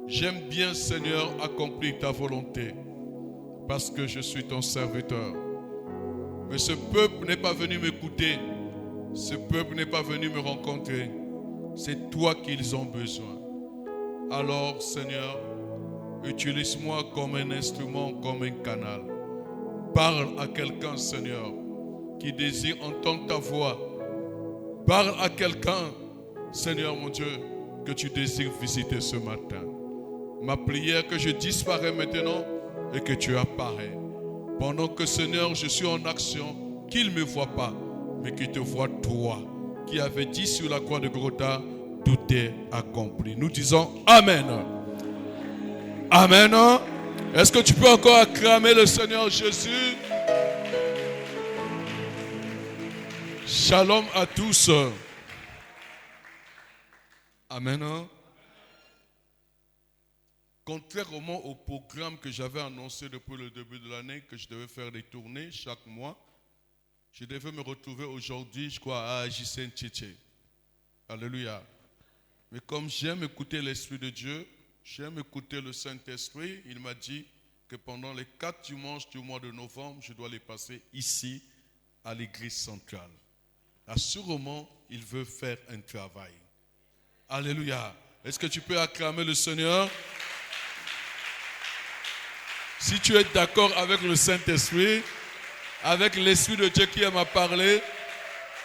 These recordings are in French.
J'aime bien, Seigneur, accomplir ta volonté parce que je suis ton serviteur. Mais ce peuple n'est pas venu m'écouter. Ce peuple n'est pas venu me rencontrer. C'est toi qu'ils ont besoin. Alors, Seigneur, utilise-moi comme un instrument, comme un canal. Parle à quelqu'un, Seigneur, qui désire entendre ta voix. Parle à quelqu'un, Seigneur mon Dieu, que tu désires visiter ce matin. Ma prière, que je disparais maintenant et que tu apparais. Pendant que, Seigneur, je suis en action, qu'il ne me voit pas, mais qu'il te voit toi, qui avait dit sur la croix de Golgotha, tout est accompli. Nous disons Amen. Amen. Est-ce que tu peux encore acclamer le Seigneur Jésus? Shalom à tous. Amen. Contrairement au programme que j'avais annoncé depuis le début de l'année, que je devais faire des tournées chaque mois, je devais me retrouver aujourd'hui, je crois, à Agisène Tchétché. Alléluia. Mais comme j'aime écouter l'Esprit de Dieu, j'aime écouter le Saint-Esprit, il m'a dit que pendant les 4 dimanches du mois de novembre, je dois les passer ici, à l'église centrale. Assurément, il veut faire un travail. Alléluia. Est-ce que tu peux acclamer le Seigneur? Si tu es d'accord avec le Saint-Esprit, avec l'Esprit de Dieu qui m'a parlé,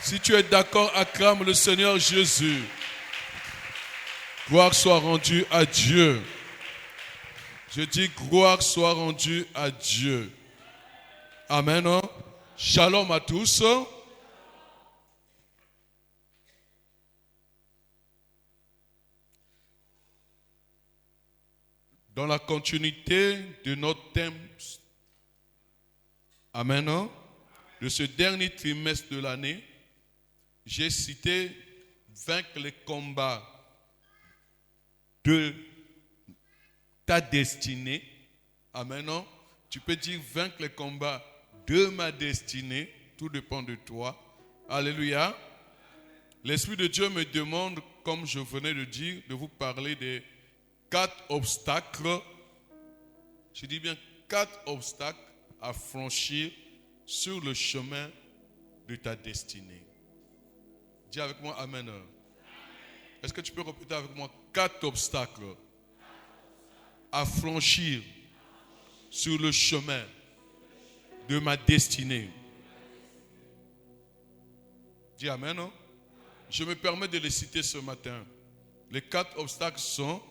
si tu es d'accord, acclame le Seigneur Jésus. Gloire soit rendue à Dieu. Je dis gloire soit rendue à Dieu. Amen. Shalom à tous. Dans la continuité de notre thème, amen, de ce dernier trimestre de l'année, j'ai cité vaincre les combats de ta destinée. Amen. Tu peux dire vaincre les combats de ma destinée. Tout dépend de toi. Alléluia. L'Esprit de Dieu me demande, comme je venais de dire, de vous parler des 4 obstacles. Je dis bien 4 obstacles à franchir sur le chemin de ta destinée. Dis avec moi Amen. Est-ce que tu peux répéter avec moi 4 obstacles à franchir sur le chemin de ma destinée? Dis Amen. Je me permets de les citer ce matin. Les 4 obstacles sont: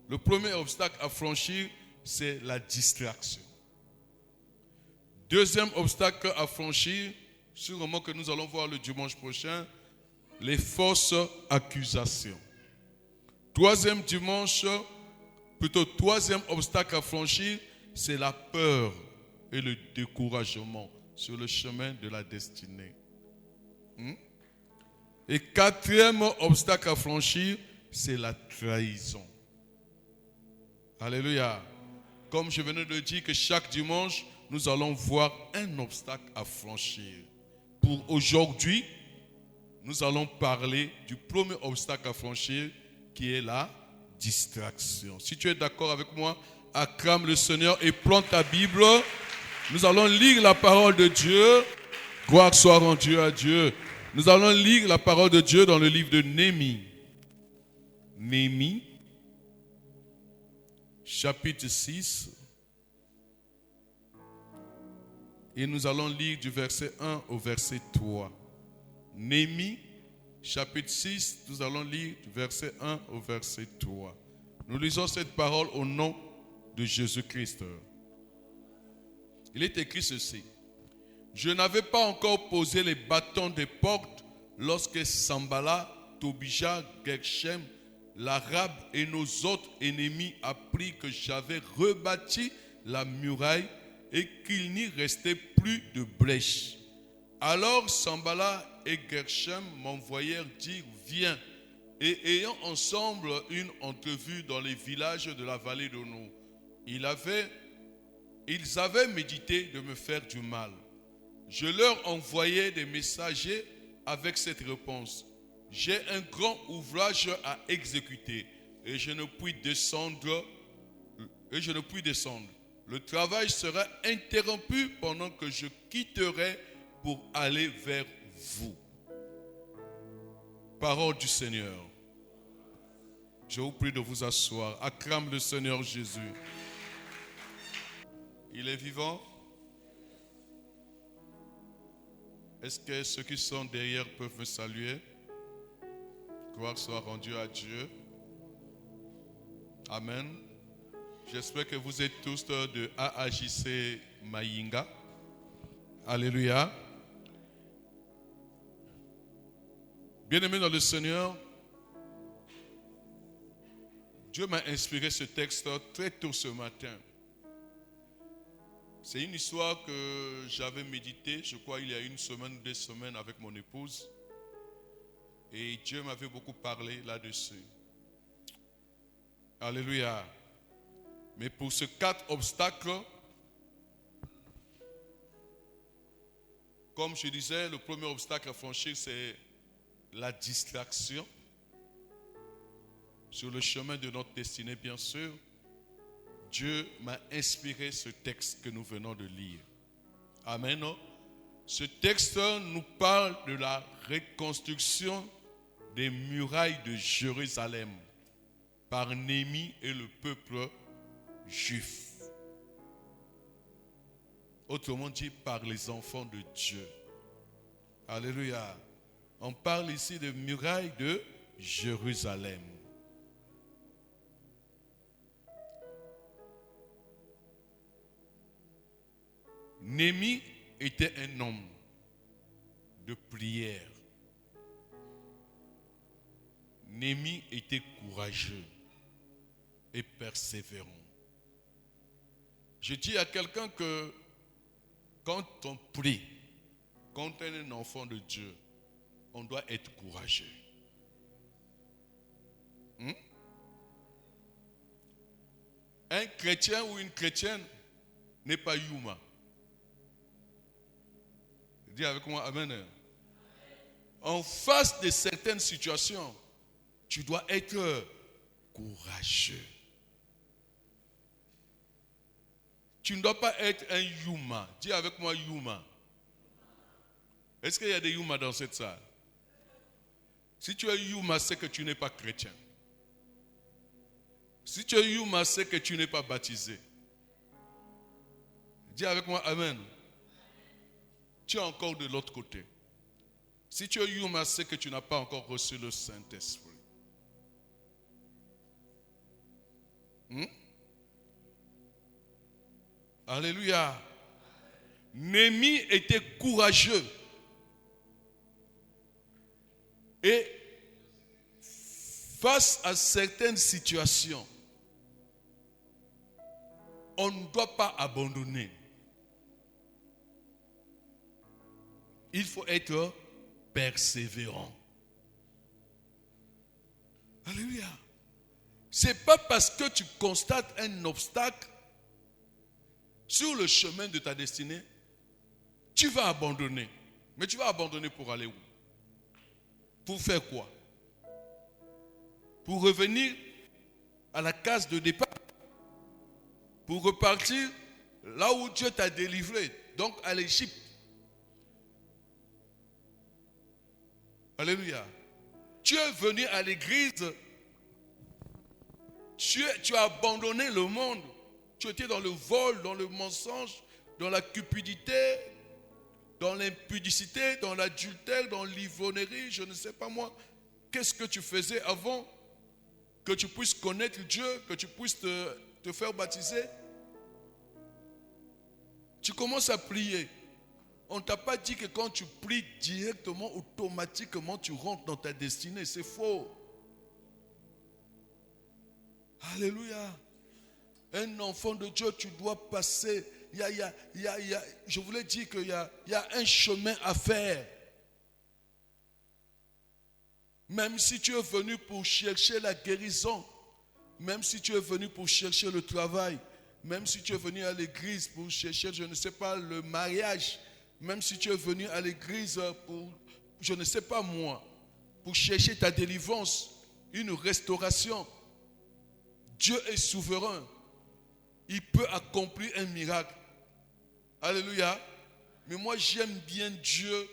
le premier obstacle à franchir, c'est la distraction. Deuxième obstacle à franchir, sûrement que nous allons voir le dimanche prochain, les fausses accusations. Troisième obstacle à franchir, c'est la peur et le découragement sur le chemin de la destinée. Et quatrième obstacle à franchir, c'est la trahison. Alléluia. Comme je venais de dire que chaque dimanche, nous allons voir un obstacle à franchir. Pour aujourd'hui, nous allons parler du premier obstacle à franchir qui est la distraction. Si tu es d'accord avec moi, acclame le Seigneur et prends ta Bible. Nous allons lire la parole de Dieu. Gloire soit rendue à Dieu. Nous allons lire la parole de Dieu dans le livre de Néhémie. Néhémie, chapitre 6. Et nous allons lire du verset 1 au verset 3. Néhémie, chapitre 6, nous allons lire du verset 1 au verset 3. Nous lisons cette parole au nom de Jésus-Christ. Il est écrit ceci. Je n'avais pas encore posé les bâtons des portes lorsque Sanballat, Tobija, Geshem, l'Arabe et nos autres ennemis apprirent que j'avais rebâti la muraille et qu'il n'y restait plus de brèche. Alors Sanballat et Geshem m'envoyèrent dire viens, et ayant ensemble une entrevue dans les villages de la vallée d'Ono. Ils avaient médité de me faire du mal. Je leur envoyais des messagers avec cette réponse. J'ai un grand ouvrage à exécuter et je ne puis descendre et je ne puis descendre. Le travail sera interrompu pendant que je quitterai pour aller vers vous. Parole du Seigneur. Je vous prie de vous asseoir. Acclame le Seigneur Jésus. Il est vivant. Est-ce que ceux qui sont derrière peuvent me saluer? Gloire soit rendue à Dieu. Amen. J'espère que vous êtes tous de AAJC Mayinga. Alléluia. Bien-aimés dans le Seigneur, Dieu m'a inspiré ce texte très tôt ce matin. C'est une histoire que j'avais méditée, je crois, il y a une semaine ou 2 semaines avec mon épouse. Et Dieu m'avait beaucoup parlé là-dessus. Alléluia. Mais pour ces 4 obstacles, comme je disais, le premier obstacle à franchir, c'est la distraction. Sur le chemin de notre destinée, bien sûr, Dieu m'a inspiré ce texte que nous venons de lire. Amen. Ce texte nous parle de la reconstruction des murailles de Jérusalem par Néhémie et le peuple juif. Autrement dit, par les enfants de Dieu. Alléluia. On parle ici de murailles de Jérusalem. Néhémie était un homme de prière. Néhémie était courageux et persévérant. Je dis à quelqu'un que quand on prie, quand on est un enfant de Dieu, on doit être courageux. Un chrétien ou une chrétienne n'est pas Yuma. Dis avec moi, Amen. En face de certaines situations, tu dois être courageux. Tu ne dois pas être un Yuma. Dis avec moi, Yuma. Est-ce qu'il y a des Yuma dans cette salle? Si tu es Yuma, c'est que tu n'es pas chrétien. Si tu es Yuma, c'est que tu n'es pas baptisé. Dis avec moi, Amen. Tu es encore de l'autre côté. Si tu es Yuma, c'est que tu n'as pas encore reçu le Saint-Esprit. Alléluia. Néhémie était courageux. Et face à certaines situations, on ne doit pas abandonner. Il faut être persévérant. Alléluia. Ce n'est pas parce que tu constates un obstacle sur le chemin de ta destinée, tu vas abandonner. Mais tu vas abandonner pour aller où? Pour faire quoi? Pour revenir à la case de départ. Pour repartir là où Dieu t'a délivré, donc à l'Égypte. Alléluia. Tu es venu à l'église, tu as abandonné le monde. Tu étais dans le vol, dans le mensonge, dans la cupidité, dans l'impudicité, dans l'adultère, dans l'ivrognerie, je ne sais pas moi. Qu'est-ce que tu faisais avant que tu puisses connaître Dieu, que tu puisses te faire baptiser? Tu commences à prier. On ne t'a pas dit que quand tu pries directement, automatiquement, tu rentres dans ta destinée. C'est faux. Alléluia. Un enfant de Dieu, tu dois passer. Je voulais dire qu'il y a un chemin à faire. Même si tu es venu pour chercher la guérison, même si tu es venu pour chercher le travail, même si tu es venu à l'église pour chercher, je ne sais pas, le mariage, même si tu es venu à l'église pour, je ne sais pas moi, pour chercher ta délivrance, une restauration, Dieu est souverain. il peut accomplir un miracle. Alléluia. Mais moi, j'aime bien Dieu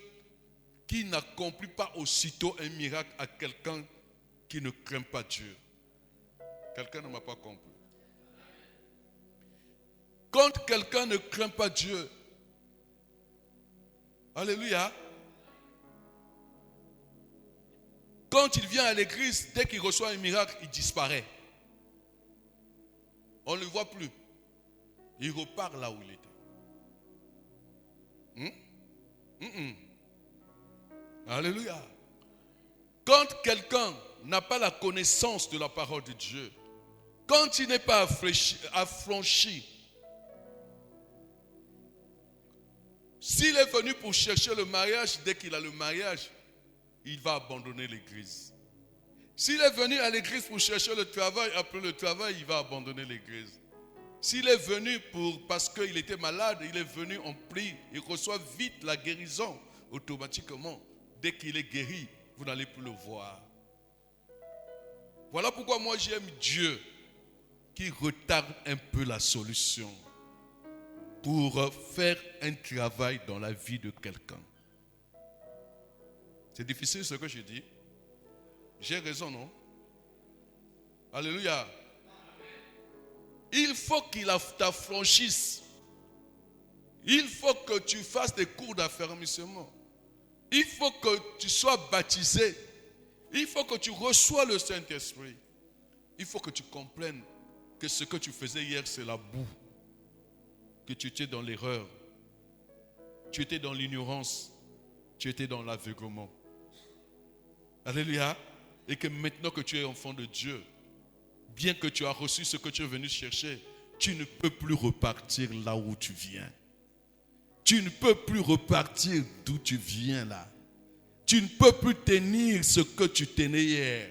qui n'accomplit pas aussitôt un miracle à quelqu'un qui ne craint pas Dieu. Quelqu'un ne m'a pas compris. Quand quelqu'un ne craint pas Dieu, alléluia, quand il vient à l'église, dès qu'il reçoit un miracle, il disparaît. On ne le voit plus. Il repart là où il était. Alléluia. Quand quelqu'un n'a pas la connaissance de la parole de Dieu, quand il n'est pas affranchi, s'il est venu pour chercher le mariage, dès qu'il a le mariage, il va abandonner l'église. S'il est venu à l'église pour chercher le travail, après le travail, il va abandonner l'église. S'il est venu parce qu'il était malade, il est venu en prie, il reçoit vite la guérison automatiquement. Dès qu'il est guéri, vous n'allez plus le voir. Voilà pourquoi moi j'aime Dieu qui retarde un peu la solution pour faire un travail dans la vie de quelqu'un. C'est difficile ce que je dis. J'ai raison, non? Alléluia. Il faut qu'il t'affranchisse. Il faut que tu fasses des cours d'affermissement. Il faut que tu sois baptisé. Il faut que tu reçois le Saint-Esprit. Il faut que tu comprennes que ce que tu faisais hier, c'est la boue. Que tu étais dans l'erreur. Tu étais dans l'ignorance. Tu étais dans l'aveuglement. Alléluia. Et que maintenant que tu es enfant de Dieu, bien que tu as reçu ce que tu es venu chercher, tu ne peux plus repartir là où tu viens. Tu ne peux plus repartir d'où tu viens là. Tu ne peux plus tenir ce que tu tenais hier.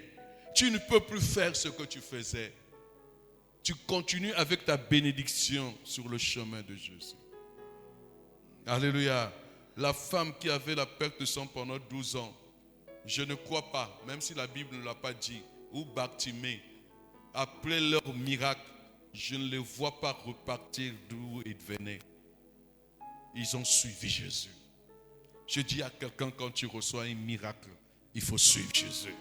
Tu ne peux plus faire ce que tu faisais. Tu continues avec ta bénédiction sur le chemin de Jésus. Alléluia. La femme qui avait la perte de sang pendant 12 ans, je ne crois pas, même si la Bible ne l'a pas dit, ou Bartimée, après leur miracle, je ne les vois pas repartir d'où ils venaient. Ils ont suivi Jésus. Je dis à quelqu'un, quand tu reçois un miracle, il faut suivre Jésus.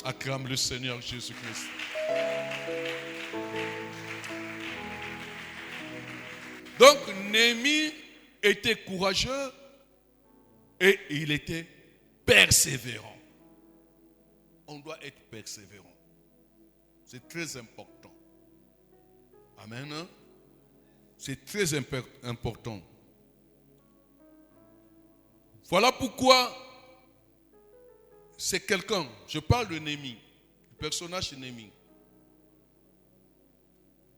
Acclame le Seigneur Jésus-Christ. Donc, Néhémie était courageux et il était persévérant. On doit être persévérant. C'est très important. Amen. Hein? C'est très important. Voilà pourquoi c'est quelqu'un, je parle de Néhémie, le personnage de Néhémie.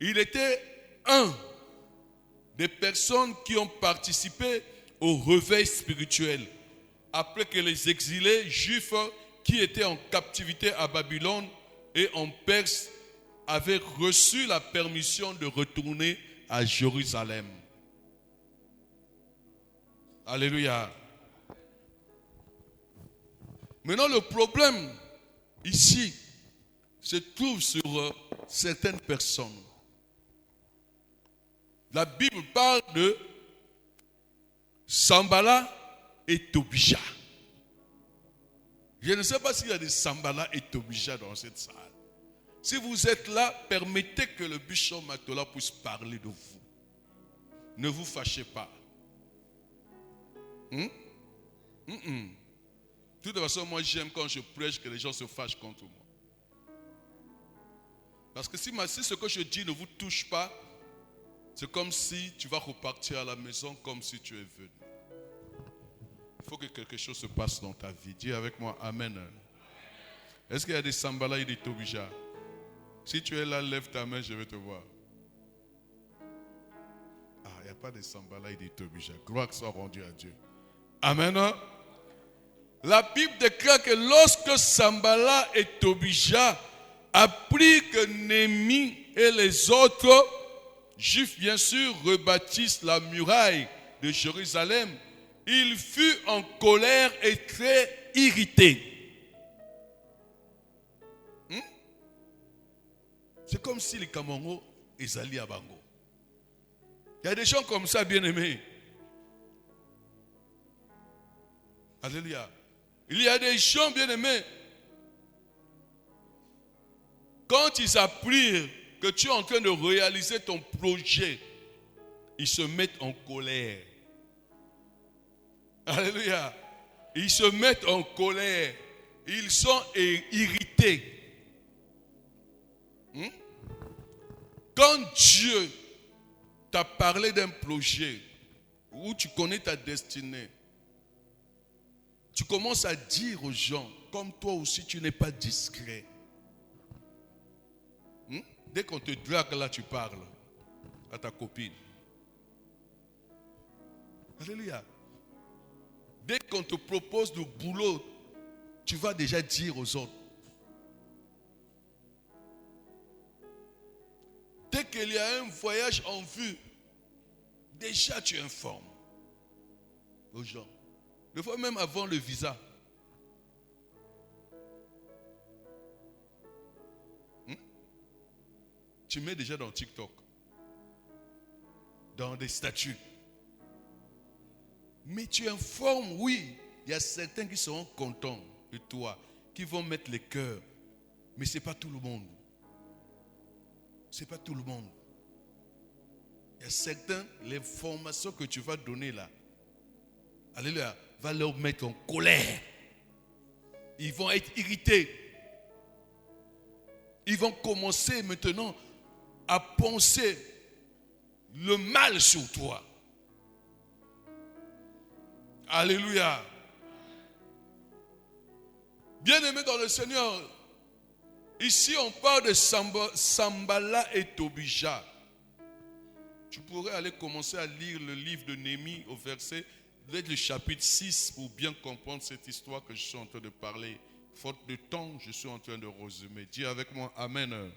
Il était un des personnes qui ont participé au réveil spirituel. Après que les exilés juifs qui étaient en captivité à Babylone et en Perse avaient reçu la permission de retourner à Jérusalem. Alléluia. Maintenant, le problème ici se trouve sur certaines personnes. La Bible parle de Sanballat et Tobija. Je ne sais pas s'il y a des Sanballat et Tobija dans cette salle. Si vous êtes là, permettez que le bishop Matola puisse parler de vous. Ne vous fâchez pas. De toute façon, moi j'aime quand je prêche que les gens se fâchent contre moi. Parce que si ce que je dis ne vous touche pas, c'est comme si tu vas repartir à la maison comme si tu es venu. Il faut que quelque chose se passe dans ta vie. Dis avec moi, Amen. Est-ce qu'il y a des Sanballat et des Tobija? Si tu es là, lève ta main, je vais te voir. Ah, il n'y a pas de Sanballat et de Tobija. Gloire soit rendue à Dieu. Amen. La Bible déclare que lorsque Sanballat et Tobija apprirent que Néhémie et les autres Juifs, bien sûr, rebâtissent la muraille de Jérusalem, il fut en colère et très irrité. C'est comme si les Camerounais ezali à bango. Il y a des gens comme ça, bien-aimés. Alléluia. Il y a des gens, bien-aimés, quand ils apprirent que tu es en train de réaliser ton projet, ils se mettent en colère. Alléluia. Ils se mettent en colère. Ils sont irrités. Quand Dieu t'a parlé d'un projet où tu connais ta destinée, tu commences à dire aux gens, comme toi aussi tu n'es pas discret. Dès qu'on te drague là, tu parles à ta copine. Alléluia. Dès qu'on te propose du boulot, tu vas déjà dire aux autres. Dès qu'il y a un voyage en vue, déjà tu informes aux gens. Des fois même avant le visa. Tu mets déjà dans TikTok, dans des statuts. Mais tu informes, oui, il y a certains qui seront contents de toi, qui vont mettre les cœurs. Mais ce n'est pas tout le monde. Ce n'est pas tout le monde. Il y a certains, l'information que tu vas donner là, alléluia, va leur mettre en colère. Ils vont être irrités. Ils vont commencer maintenant à penser le mal sur toi. Alléluia. Bien-aimé dans le Seigneur, ici on parle de Sanballat et Tobija. Tu pourrais aller commencer à lire le livre de Néhémie au verset, peut-être le chapitre 6 pour bien comprendre cette histoire que je suis en train de parler. Faute de temps, je suis en train de résumer. Dis avec moi, Amen.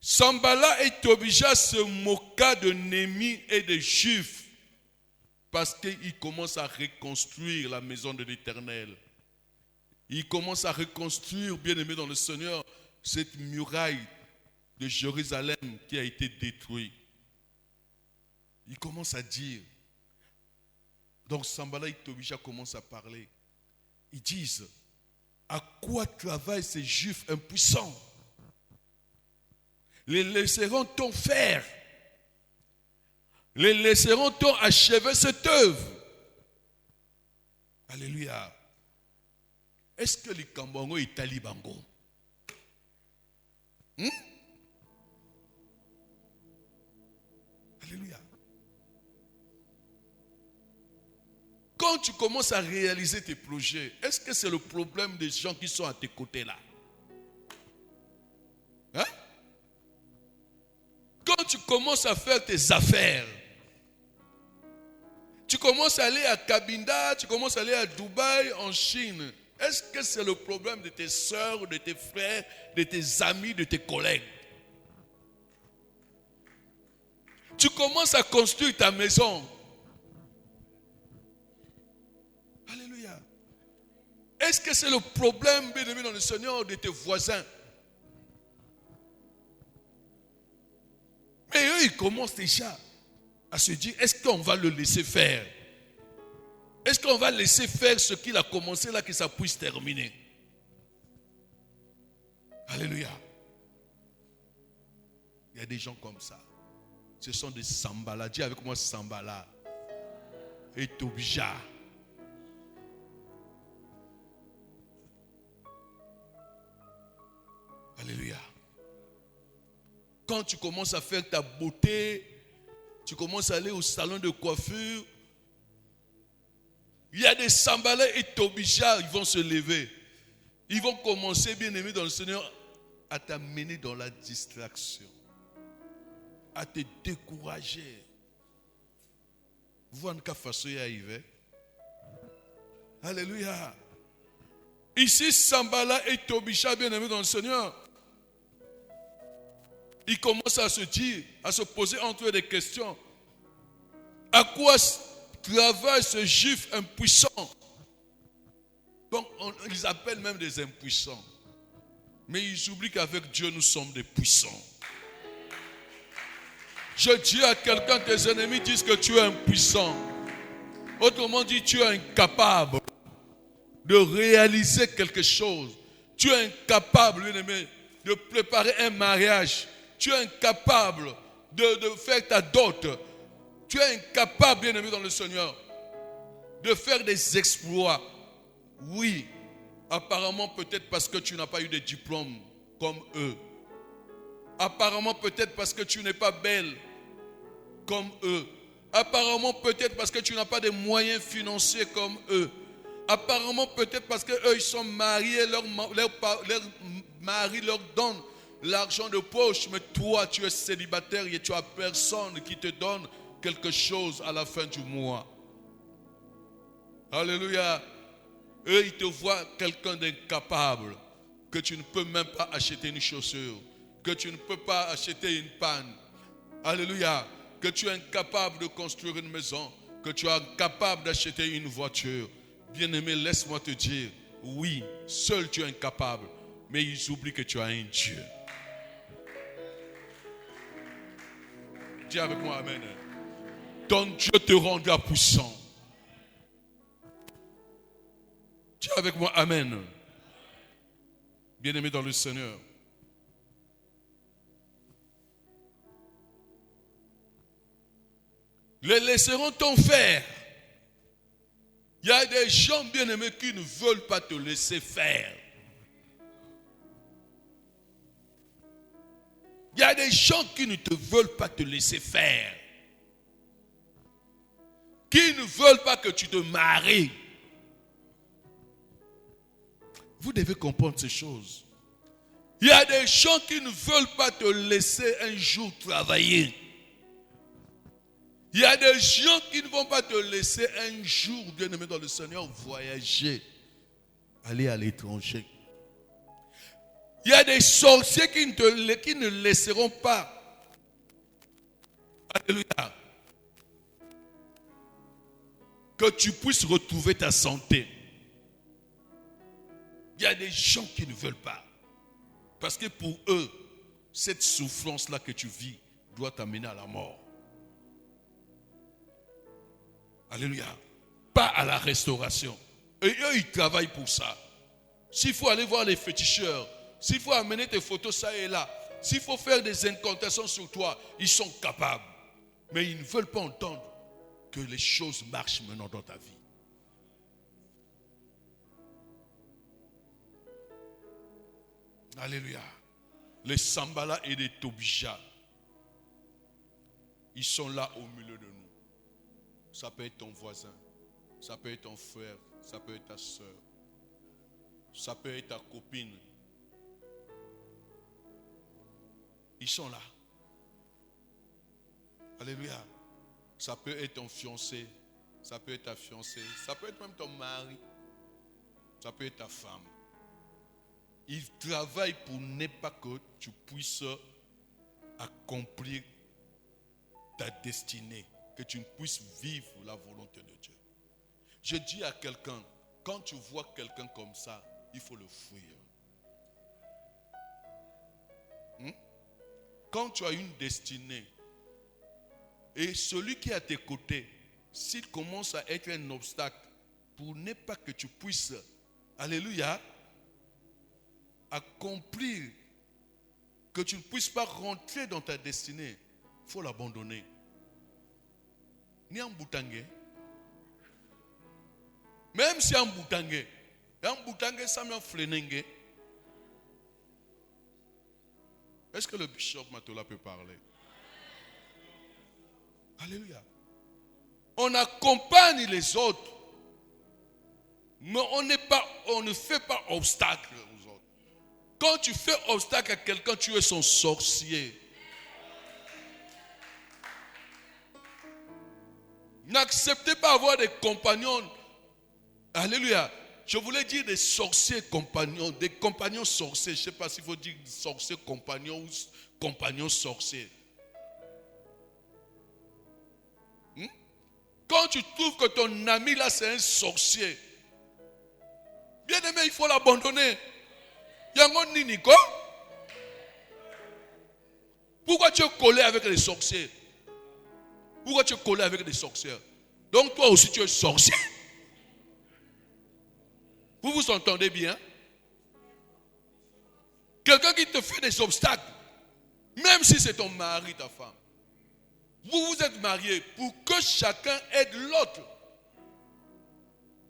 Sanballat et Tobija se moqua de Néhémie et des Juifs parce qu'ils commencent à reconstruire la maison de l'Éternel. Ils commencent à reconstruire, bien-aimés dans le Seigneur, cette muraille de Jérusalem qui a été détruite. Ils commencent à dire. Donc Sanballat et Tobija commencent à parler. Ils disent, à quoi travaillent ces Juifs impuissants? Les laisseront-on faire? Les laisseront-on achever cette œuvre? Alléluia. Est-ce que les Cambongo et Talibango? Alléluia. Quand tu commences à réaliser tes projets, est-ce que c'est le problème des gens qui sont à tes côtés là? Hein? Quand tu commences à faire tes affaires, tu commences à aller à Cabinda, tu commences à aller à Dubaï, en Chine, est-ce que c'est le problème de tes soeurs, de tes frères, de tes amis, de tes collègues? Tu commences à construire ta maison. Alléluia. Est-ce que c'est le problème, bien-aimé dans le Seigneur, de tes voisins? Mais eux, ils commencent déjà à se dire, est-ce qu'on va le laisser faire? Est-ce qu'on va laisser faire ce qu'il a commencé là, que ça puisse terminer? Alléluia. Il y a des gens comme ça. Ce sont des Sanballat. Dis avec moi Sanballat et Tobija. Alléluia. Quand tu commences à faire ta beauté, tu commences à aller au salon de coiffure, il y a des Sanballat et Tobija, ils vont se lever. Ils vont commencer, bien-aimé dans le Seigneur, à t'amener dans la distraction, à te décourager. Vous voyez qu'à façon y arriver. Alléluia. Ici, Sanballat et Tobija, bien-aimé dans le Seigneur, ils commencent à se dire, à se poser entre eux des questions. À quoi travaille ce juif impuissant? Donc, ils appellent même des impuissants. Mais ils oublient qu'avec Dieu, nous sommes des puissants. Je dis à quelqu'un, tes ennemis disent que tu es impuissant. Autrement dit, tu es incapable de réaliser quelque chose. Tu es incapable, bien-aimé, de préparer un mariage. Tu es incapable de faire ta dot. Tu es incapable, bien-aimé dans le Seigneur, de faire des exploits. Oui, apparemment peut-être parce que tu n'as pas eu de diplôme comme eux. Apparemment peut-être parce que tu n'es pas belle comme eux. Apparemment peut-être parce que tu n'as pas de moyens financiers comme eux. Apparemment peut-être parce qu'eux ils sont mariés, leur mari leur donne l'argent de poche, mais toi tu es célibataire et tu n'as personne qui te donne quelque chose à la fin du mois. Alléluia. Eux ils te voient quelqu'un d'incapable, que tu ne peux même pas acheter une chaussure, que tu ne peux pas acheter une panne. Alléluia. Que tu es incapable de construire une maison, que tu es incapable d'acheter une voiture. Bien-aimé, laisse-moi te dire, oui, seul tu es incapable, mais ils oublient que tu as un Dieu. Dis avec moi, amen. Ton Dieu te rendra puissant. Dis avec moi, amen. Bien-aimé dans le Seigneur. Les laisseront ton faire. Il y a des gens bien-aimés qui ne veulent pas te laisser faire. Il y a des gens qui ne te veulent pas te laisser faire. Qui ne veulent pas que tu te maries. Vous devez comprendre ces choses. Il y a des gens qui ne veulent pas te laisser un jour travailler. Il y a des gens qui ne vont pas te laisser un jour, bien-aimé dans le Seigneur, voyager, aller à l'étranger. Il y a des sorciers qui ne laisseront pas. Alléluia. Que tu puisses retrouver ta santé. Il y a des gens qui ne veulent pas. Parce que pour eux, cette souffrance-là que tu vis doit t'amener à la mort. Alléluia. Pas à la restauration. Et eux, ils travaillent pour ça. S'il faut aller voir les féticheurs, s'il faut amener tes photos ça et là, s'il faut faire des incantations sur toi, ils sont capables. Mais ils ne veulent pas entendre que les choses marchent maintenant dans ta vie. Alléluia. Les Sambala et les Tobija, ils sont là au milieu de nous. Ça peut être ton voisin, ça peut être ton frère, ça peut être ta soeur, ça peut être ta copine. Ils sont là. Alléluia. Ça peut être ton fiancé, ça peut être ta fiancée, ça peut être même ton mari, ça peut être ta femme. Ils travaillent pour ne pas que tu puisses accomplir ta destinée, que tu puisses vivre la volonté de Dieu. Je dis à quelqu'un, quand tu vois quelqu'un comme ça, il faut le fuir. Quand tu as une destinée, et celui qui est à tes côtés, s'il commence à être un obstacle pour ne pas que tu puisses, alléluia, accomplir, que tu ne puisses pas rentrer dans ta destinée, il faut l'abandonner. Ni en boutangue. Même si en boutangue, ça m'a flénengue. Est-ce que le bishop Matola peut parler? Alléluia. On accompagne les autres, mais on ne fait pas obstacle aux autres. Quand tu fais obstacle à quelqu'un, tu es son sorcier. N'acceptez pas d'avoir des compagnons. Alléluia. Je voulais dire des sorciers compagnons, des compagnons sorciers. Je ne sais pas s'il faut dire sorciers compagnons ou compagnons sorciers. Quand tu trouves que ton ami là c'est un sorcier, bien aimé, il faut l'abandonner. Yango nini ko? Pourquoi tu es collé avec les sorciers? Pourquoi tu es collé avec des sorcières? Donc toi aussi tu es sorcier. Vous vous entendez bien? Quelqu'un qui te fait des obstacles, même si c'est ton mari, ta femme. Vous vous êtes mariés pour que chacun aide l'autre.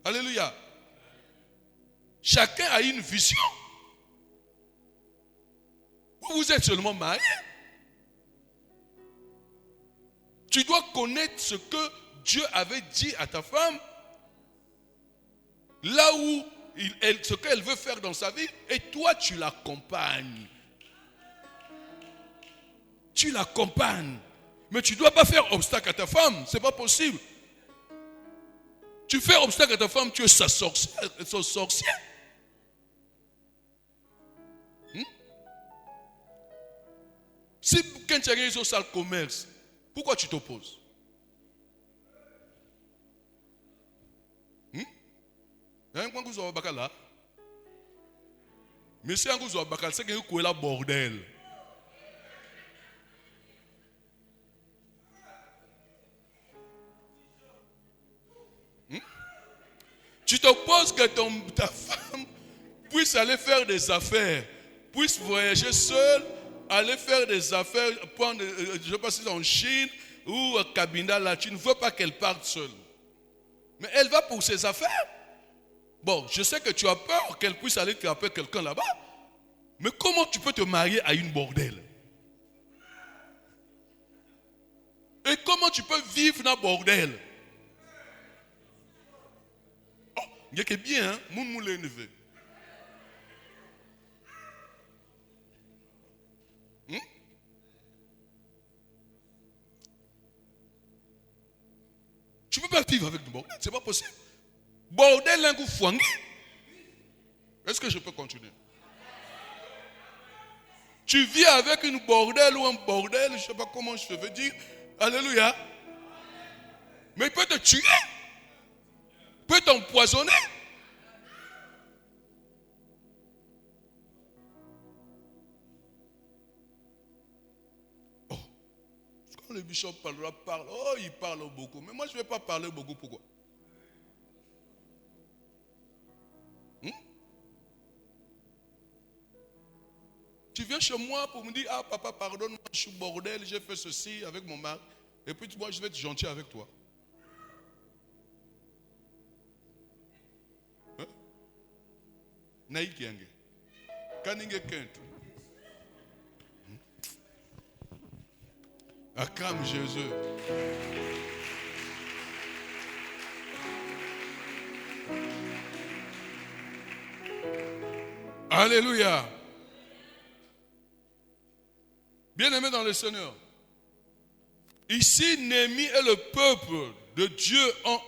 Alléluia. Chacun a une vision. Vous êtes seulement mariés. Tu dois connaître ce que Dieu avait dit à ta femme, là où ce qu'elle veut faire dans sa vie, et toi tu l'accompagnes. Tu l'accompagnes. Mais tu ne dois pas faire obstacle à ta femme, ce n'est pas possible. Tu fais obstacle à ta femme, tu es sa sorcière. Son sorcier. Si quand tu arrives au sale commerce, pourquoi tu t'opposes? Mais si vous avez bakal, c'est que vous avez bordel. Tu t'opposes que ta femme puisse aller faire des affaires, puisse voyager seule, aller faire des affaires, prendre, je ne sais pas si c'est en Chine ou à Cabinda, là, tu ne veux pas qu'elle parte seule. Mais elle va pour ses affaires. Bon, je sais que tu as peur qu'elle puisse aller frapper quelqu'un là-bas. Mais comment tu peux te marier à une bordelle? Et comment tu peux vivre dans le bordel? Oh, il y a que bien, hein? Mon moulin neveu. Tu ne peux pas vivre avec du bordel, c'est pas possible. Bordel, un coup fouangé. Est-ce que je peux continuer? Tu vis avec une bordel ou un bordel, je ne sais pas comment je veux dire. Alléluia. Mais il peut te tuer. Il peut t'empoisonner. Oh. Quand le bishop parle, oh, il parle beaucoup. Mais moi, je ne vais pas parler beaucoup. Pourquoi? Tu viens chez moi pour me dire, ah papa, pardonne-moi, je suis bordel, j'ai fait ceci avec mon mari. Et puis moi, je vais être gentil avec toi. Hein? Naïki yange. Kaninge kentu. Acclame Jésus. Alléluia. Bien-aimés dans le Seigneur, ici, Néhémie et le peuple de Dieu ont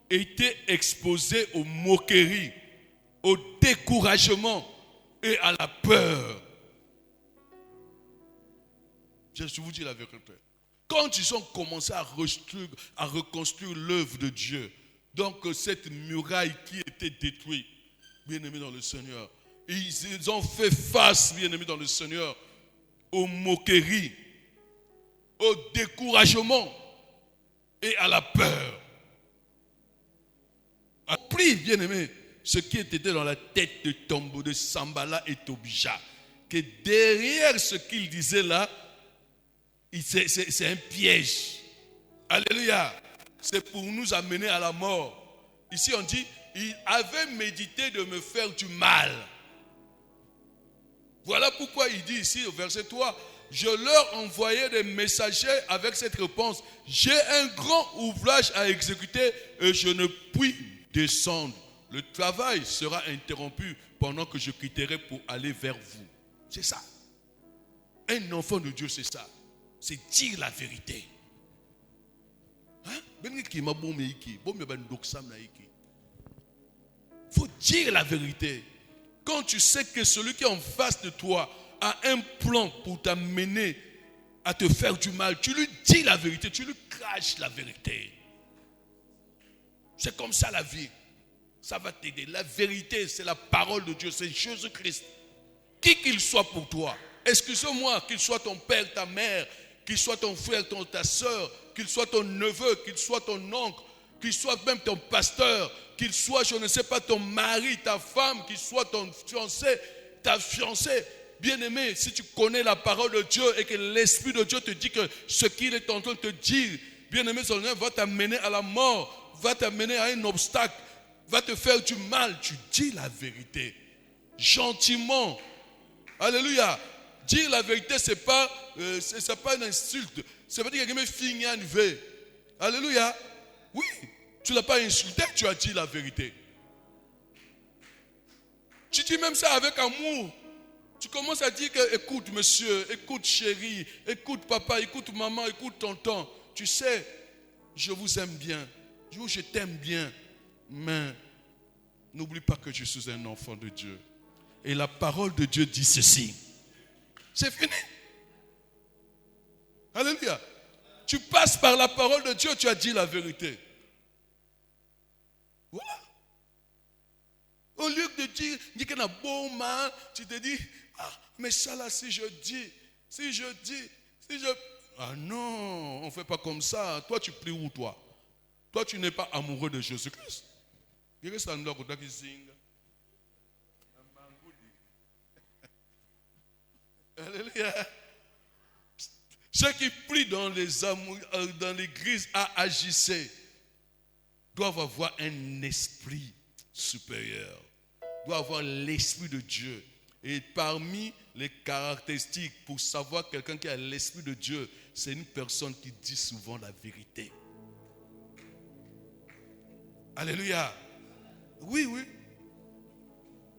été exposés aux moqueries, au découragement et à la peur. Je vous dis la vérité. Quand ils ont commencé à reconstruire l'œuvre de Dieu, donc cette muraille qui était détruite, bien-aimés dans le Seigneur, ils ont fait face, bien-aimés dans le Seigneur, aux moqueries, au découragement et à la peur. Appris, bien-aimé, ce qui était dans la tête de Tombo, de Sambala et Tobija, que derrière ce qu'il disait là, c'est un piège. Alléluia. C'est pour nous amener à la mort. Ici on dit, il avait médité de me faire du mal. Voilà pourquoi il dit ici au verset 3, je leur envoyais des messagers avec cette réponse. J'ai un grand ouvrage à exécuter et je ne puis descendre. Le travail sera interrompu pendant que je quitterai pour aller vers vous. C'est ça. Un enfant de Dieu, c'est ça. C'est dire la vérité. Il faut dire la vérité. Quand tu sais que celui qui est en face de toi a un plan pour t'amener à te faire du mal, tu lui dis la vérité, tu lui craches la vérité. C'est comme ça la vie. Ça va t'aider. La vérité, c'est la parole de Dieu, c'est Jésus-Christ. qui qu'il soit pour toi. Excuse-moi, qu'il soit ton père, ta mère, qu'il soit ton frère, ta soeur, qu'il soit ton neveu, qu'il soit ton oncle, qu'il soit même ton pasteur, qu'il soit, je ne sais pas, ton mari, ta femme, qu'il soit ton fiancé, ta fiancée. Bien-aimé, si tu connais la parole de Dieu et que l'Esprit de Dieu te dit que ce qu'il est en train de te dire, bien-aimé, son Dieu va t'amener à la mort, va t'amener à un obstacle, va te faire du mal, tu dis la vérité. Gentiment. Alléluia. Dire la vérité, ce n'est pas une insulte. Ça veut dire que quelqu'un finit à veille. Alléluia. Oui, tu ne l'as pas insulté, tu as dit la vérité. Tu dis même ça avec amour. Tu commences à dire que, écoute monsieur, écoute chérie, écoute papa, écoute maman, écoute tonton. Tu sais, je vous aime bien, je t'aime bien, mais n'oublie pas que je suis un enfant de Dieu. Et la parole de Dieu dit ceci. C'est fini. Alléluia. Tu passes par la parole de Dieu, tu as dit la vérité. Voilà. Au lieu de dire qu'il y a un bon mal, tu te dis, mais ça là, si je dis. Ah non, on ne fait pas comme ça. Toi, tu pries où, toi? Toi, tu n'es pas amoureux de Jésus-Christ. Alléluia. Ceux qui prient dans l'église à AJC doivent avoir un esprit supérieur, doivent avoir l'esprit de Dieu. Et parmi les caractéristiques pour savoir quelqu'un qui a l'esprit de Dieu, c'est une personne qui dit souvent la vérité. Alléluia. Oui.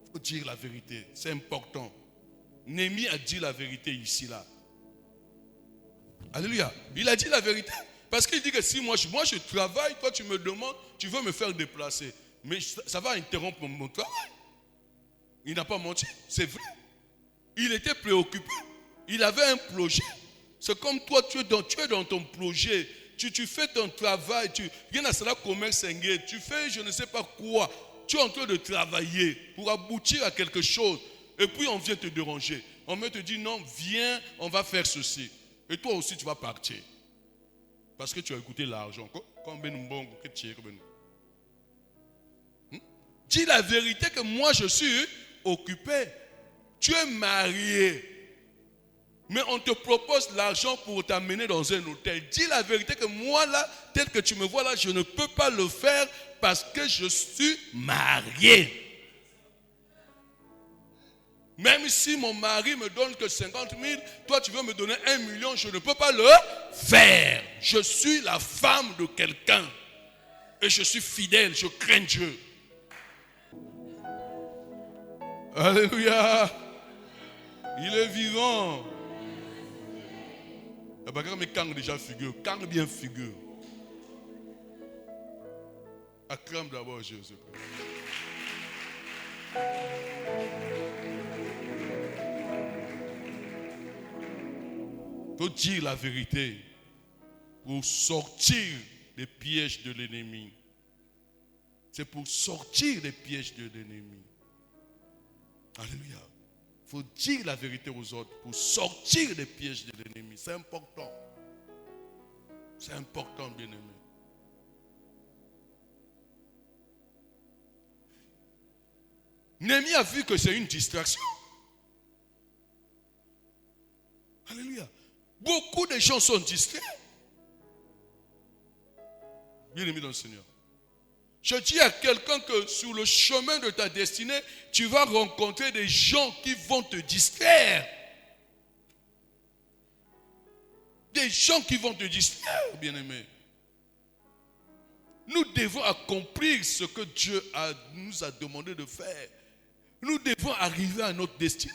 Il faut dire la vérité, c'est important. Néhémie a dit la vérité ici, là. Alléluia. Il a dit la vérité. Parce qu'il dit que si moi je travaille, toi tu me demandes, tu veux me faire déplacer. Mais ça va interrompre mon travail. Il n'a pas menti, c'est vrai. Il était préoccupé. Il avait un projet. C'est comme toi, tu es dans ton projet. Tu fais ton travail. Tu viens à cela commerce, tu fais je ne sais pas quoi. Tu es en train de travailler pour aboutir à quelque chose. Et puis on vient te déranger. On vient te dire non, viens, on va faire ceci. Et toi aussi tu vas partir. Parce que tu as écouté l'argent. Dis la vérité que moi je suis occupé. Tu es marié. Mais on te propose l'argent pour t'amener dans un hôtel. Dis la vérité que moi là, tel que tu me vois là, je ne peux pas le faire parce que je suis marié. Même si mon mari me donne que 50 000, toi tu veux me donner 1 million, je ne peux pas le faire. Je suis la femme de quelqu'un. Et je suis fidèle, je crains Dieu. Alléluia. Il est vivant. Mais quand déjà figure, quand bien figure. Acclame d'abord Jésus. Il faut dire la vérité pour sortir des pièges de l'ennemi. C'est pour sortir des pièges de l'ennemi. Alléluia. Il faut dire la vérité aux autres pour sortir des pièges de l'ennemi. C'est important. C'est important, bien-aimé. Néhémie a vu que c'est une distraction. Alléluia. Beaucoup de gens sont distraits. Bien-aimé dans le Seigneur. Je dis à quelqu'un que sur le chemin de ta destinée, tu vas rencontrer des gens qui vont te distraire. Des gens qui vont te distraire, bien-aimé. Nous devons accomplir ce que Dieu nous a demandé de faire. Nous devons arriver à notre destinée.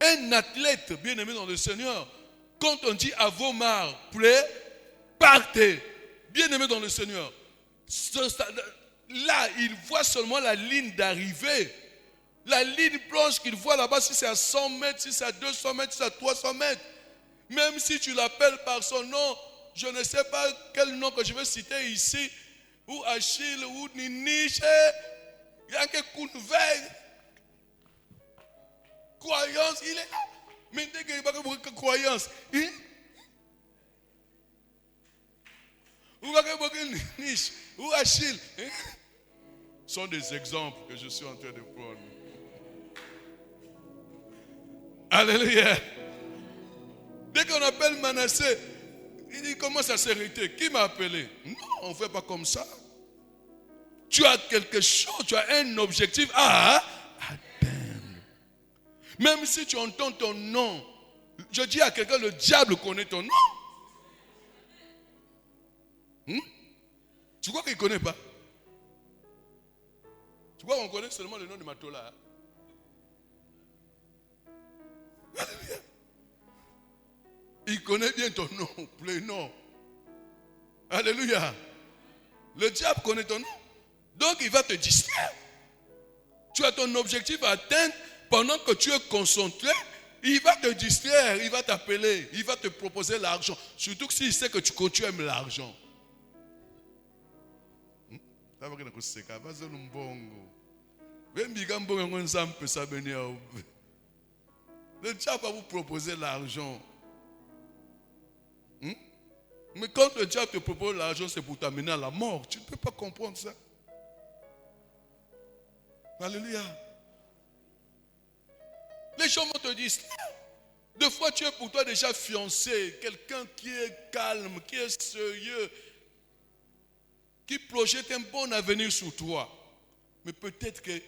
Un athlète, bien-aimé dans le Seigneur, quand on dit à vos marres, prêts, partez. Bien-aimé dans le Seigneur. Là, il voit seulement la ligne d'arrivée. La ligne blanche qu'il voit là-bas, si c'est à 100 mètres, si c'est à 200 mètres, si c'est à 300 mètres. Même si tu l'appelles par son nom, je ne sais pas quel nom que je vais citer ici, ou Achille, ou Niniche, il y a que Kounveille. Croyance, il est là. Mais dès qu'il n'y a pas de croyance, ou niche, ou Achille, sont des exemples que je suis en train de prendre. Alléluia. Dès qu'on appelle Manassé, il commence à s'irriter. Qui m'a appelé? Non, on ne fait pas comme ça. Tu as quelque chose, tu as un objectif à atteindre. Même si tu entends ton nom, je dis à quelqu'un, le diable connaît ton nom. Tu crois qu'il ne connaît pas? Tu crois qu'on connaît seulement le nom de Matola? Il connaît bien ton nom, plein nom. Alléluia. Le diable connaît ton nom. Donc il va te distraire. Tu as ton objectif à atteindre pendant que tu es concentré. Il va te distraire, il va t'appeler, il va te proposer l'argent. Surtout que s'il sait que tu aimes l'argent. Le diable va vous proposer l'argent. Mais quand le diable te propose l'argent, c'est pour t'amener à la mort. Tu ne peux pas comprendre ça. Alléluia. Les gens vont te dire, des fois tu es pour toi déjà fiancé, quelqu'un qui est calme, qui est sérieux, qui projette un bon avenir sur toi. Mais peut-être que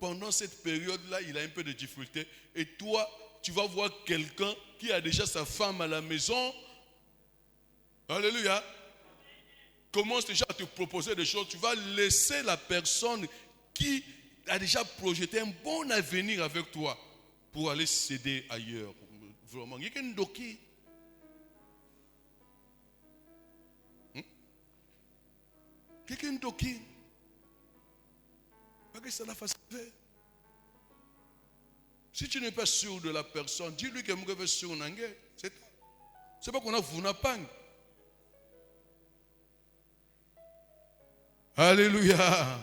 pendant cette période-là, il a un peu de difficulté. Et toi, tu vas voir quelqu'un qui a déjà sa femme à la maison. Alléluia. Commence déjà à te proposer des choses. Tu vas laisser la personne qui a déjà projeté un bon avenir avec toi pour aller s'aider ailleurs. Vraiment. Il y a quelqu'un doki. Quelqu'un doki. Pas que ça l'a facilité. Si tu n'es pas sûr de la personne, dis-lui que je suis sûr. C'est pas qu'on a vu pas. Alléluia.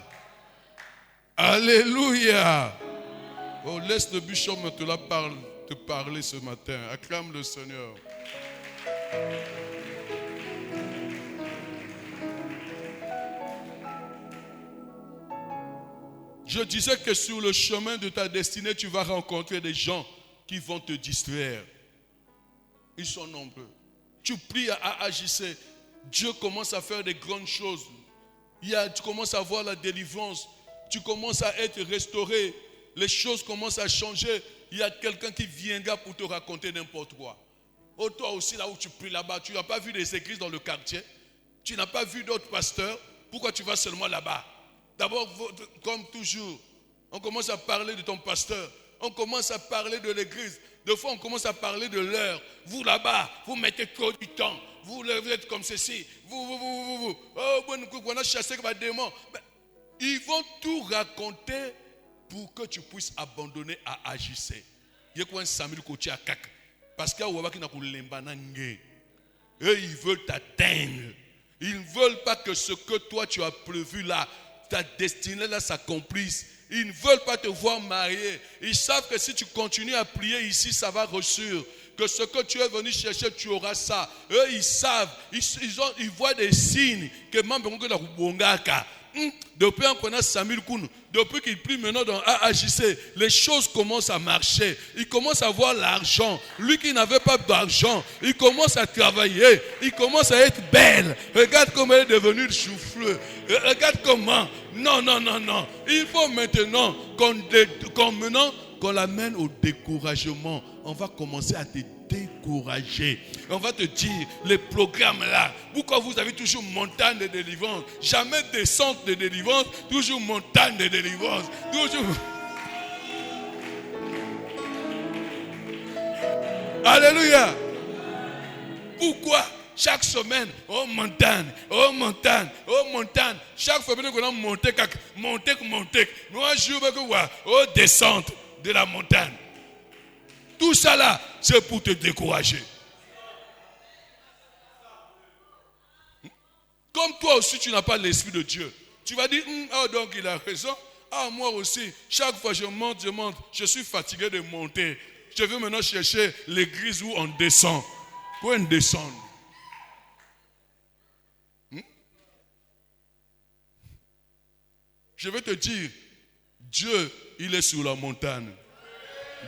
Alléluia. Oh, laisse le bishop te parler ce matin. Acclame le Seigneur. Je disais que sur le chemin de ta destinée, tu vas rencontrer des gens qui vont te distraire. Ils sont nombreux. Tu pries à AJC. Dieu commence à faire des grandes choses. Tu commences à voir la délivrance. Tu commences à être restauré. Les choses commencent à changer. Il y a quelqu'un qui viendra pour te raconter n'importe quoi. Oh, toi aussi, là où tu pries là-bas, tu n'as pas vu des églises dans le quartier. Tu n'as pas vu d'autres pasteurs. Pourquoi tu vas seulement là-bas? D'abord, comme toujours, on commence à parler de ton pasteur. On commence à parler de l'église. Des fois, on commence à parler de l'heure. Vous là-bas, vous mettez trop du temps. Vous êtes comme ceci. Vous. Oh, on a chassé comme un démon. Ils vont tout raconter pour que tu puisses abandonner à agir. Il y a quoi un Samuel Kochi à Kak. Parce qu'il y a un qui n'a pas de eux, ils veulent t'atteindre. Ils ne veulent pas que ce que toi tu as prévu là, ta destinée là s'accomplisse. Ils ne veulent pas te voir marié. Ils savent que si tu continues à prier ici, ça va reçuer. Que ce que tu es venu chercher, tu auras ça. Eux, ils savent. Ils voient des signes que même depuis qu'on a Samuel Koun, depuis qu'il prie maintenant dans AAJC, les choses commencent à marcher. Il commence à avoir l'argent. Lui qui n'avait pas d'argent, il commence à travailler. Il commence à être belle. Regarde comment elle est devenue chou-fleur. Regarde comment. Non. Il faut maintenant qu'on l'amène au découragement. On va commencer à te décourager. On va te dire, les programmes là, pourquoi vous avez toujours montagne de délivrance, jamais descente de délivrance, toujours montagne de délivrance, toujours. Alléluia. Pourquoi chaque semaine, montagne. Chaque semaine qu'on a monté. Moi, je veux descente de la montagne. Tout ça là, c'est pour te décourager. Comme toi aussi, tu n'as pas l'esprit de Dieu. Tu vas dire, donc il a raison. Ah, moi aussi, chaque fois je monte, je suis fatigué de monter. Je veux maintenant chercher l'église où on descend. Où on descend. Je vais te dire, Dieu, il est sur la montagne.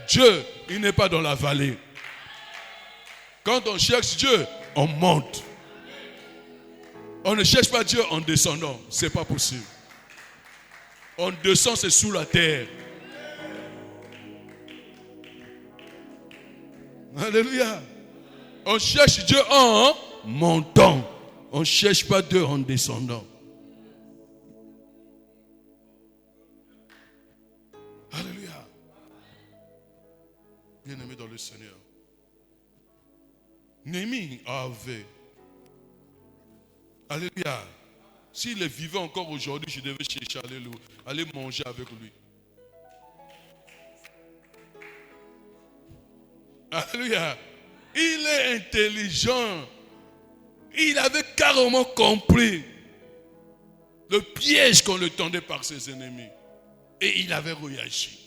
Dieu, il n'est pas dans la vallée. Quand on cherche Dieu, on monte. On ne cherche pas Dieu en descendant. Ce n'est pas possible. On descend, c'est sous la terre. Alléluia. On cherche Dieu en montant. On ne cherche pas Dieu en descendant. Alléluia. Bien-aimé dans le Seigneur. Néhémie avait. Alléluia. S'il est vivant encore aujourd'hui, je devais chercher à aller manger avec lui. Alléluia. Il est intelligent. Il avait carrément compris le piège qu'on le tendait par ses ennemis. Et il avait réagi.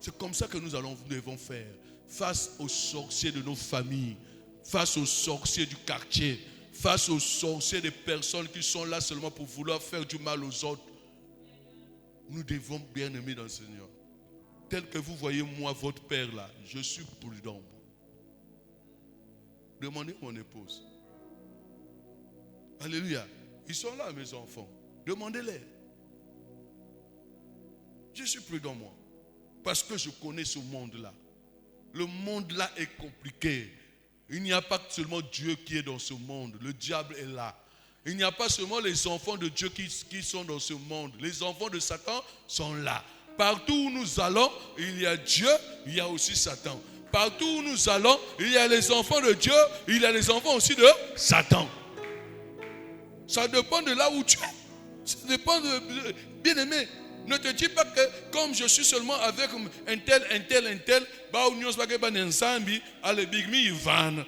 C'est comme ça que nous devons faire. Face aux sorciers de nos familles, face aux sorciers du quartier, face aux sorciers des personnes qui sont là seulement pour vouloir faire du mal aux autres. Nous devons bien aimer dans le Seigneur. Tel que vous voyez moi, votre père là, je suis prudent. Demandez mon épouse. Alléluia. Ils sont là mes enfants. Demandez-les. Je suis prudent moi. Parce que je connais ce monde-là. Le monde-là est compliqué. Il n'y a pas seulement Dieu qui est dans ce monde. Le diable est là. Il n'y a pas seulement les enfants de Dieu qui sont dans ce monde. Les enfants de Satan sont là. Partout où nous allons, il y a Dieu, il y a aussi Satan. Partout où nous allons, il y a les enfants de Dieu, il y a les enfants aussi de Satan. Ça dépend de là où tu es. Ça dépend de... Bien-aimé, ne te dis pas que comme je suis seulement avec un tel, bah union va que ban ensemble, allez big me van.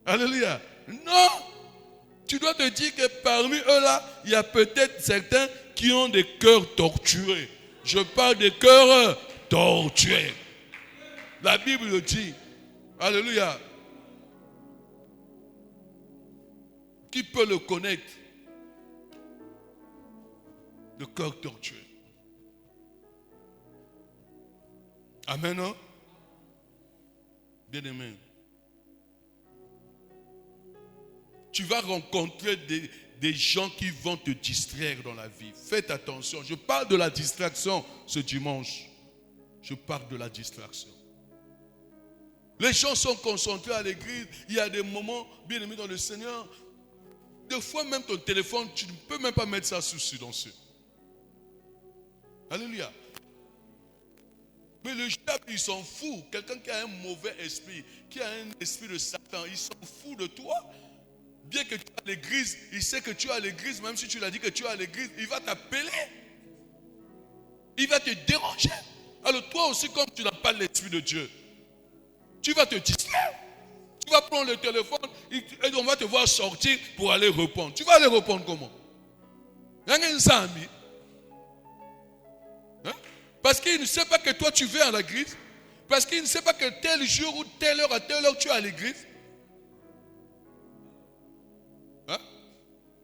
Alléluia. Non, tu dois te dire que parmi eux là, il y a peut-être certains qui ont des cœurs torturés. Je parle des cœurs torturés. La Bible le dit. Alléluia. Qui peut le connaître? Le cœur tortueux. Amen, non? Bien-aimé. Tu vas rencontrer des gens qui vont te distraire dans la vie. Faites attention. Je parle de la distraction ce dimanche. Je parle de la distraction. Les gens sont concentrés à l'église. Il y a des moments, bien-aimés dans le Seigneur. Des fois même ton téléphone, tu ne peux même pas mettre ça sous silencieux. Alléluia. Mais le diable, il s'en fout. Quelqu'un qui a un mauvais esprit, qui a un esprit de Satan, il s'en fout de toi. Bien que tu es à l'église, il sait que tu es à l'église, même si tu l'as dit que tu es à l'église, il va t'appeler. Il va te déranger. Alors toi aussi, comme tu n'as pas l'esprit de Dieu, tu vas te distraire. Tu vas prendre le téléphone et on va te voir sortir pour aller répondre. Tu vas aller répondre comment? Parce qu'il ne sait pas que toi tu vas à l'église. Parce qu'il ne sait pas que tel jour ou telle heure à telle heure tu es à l'église.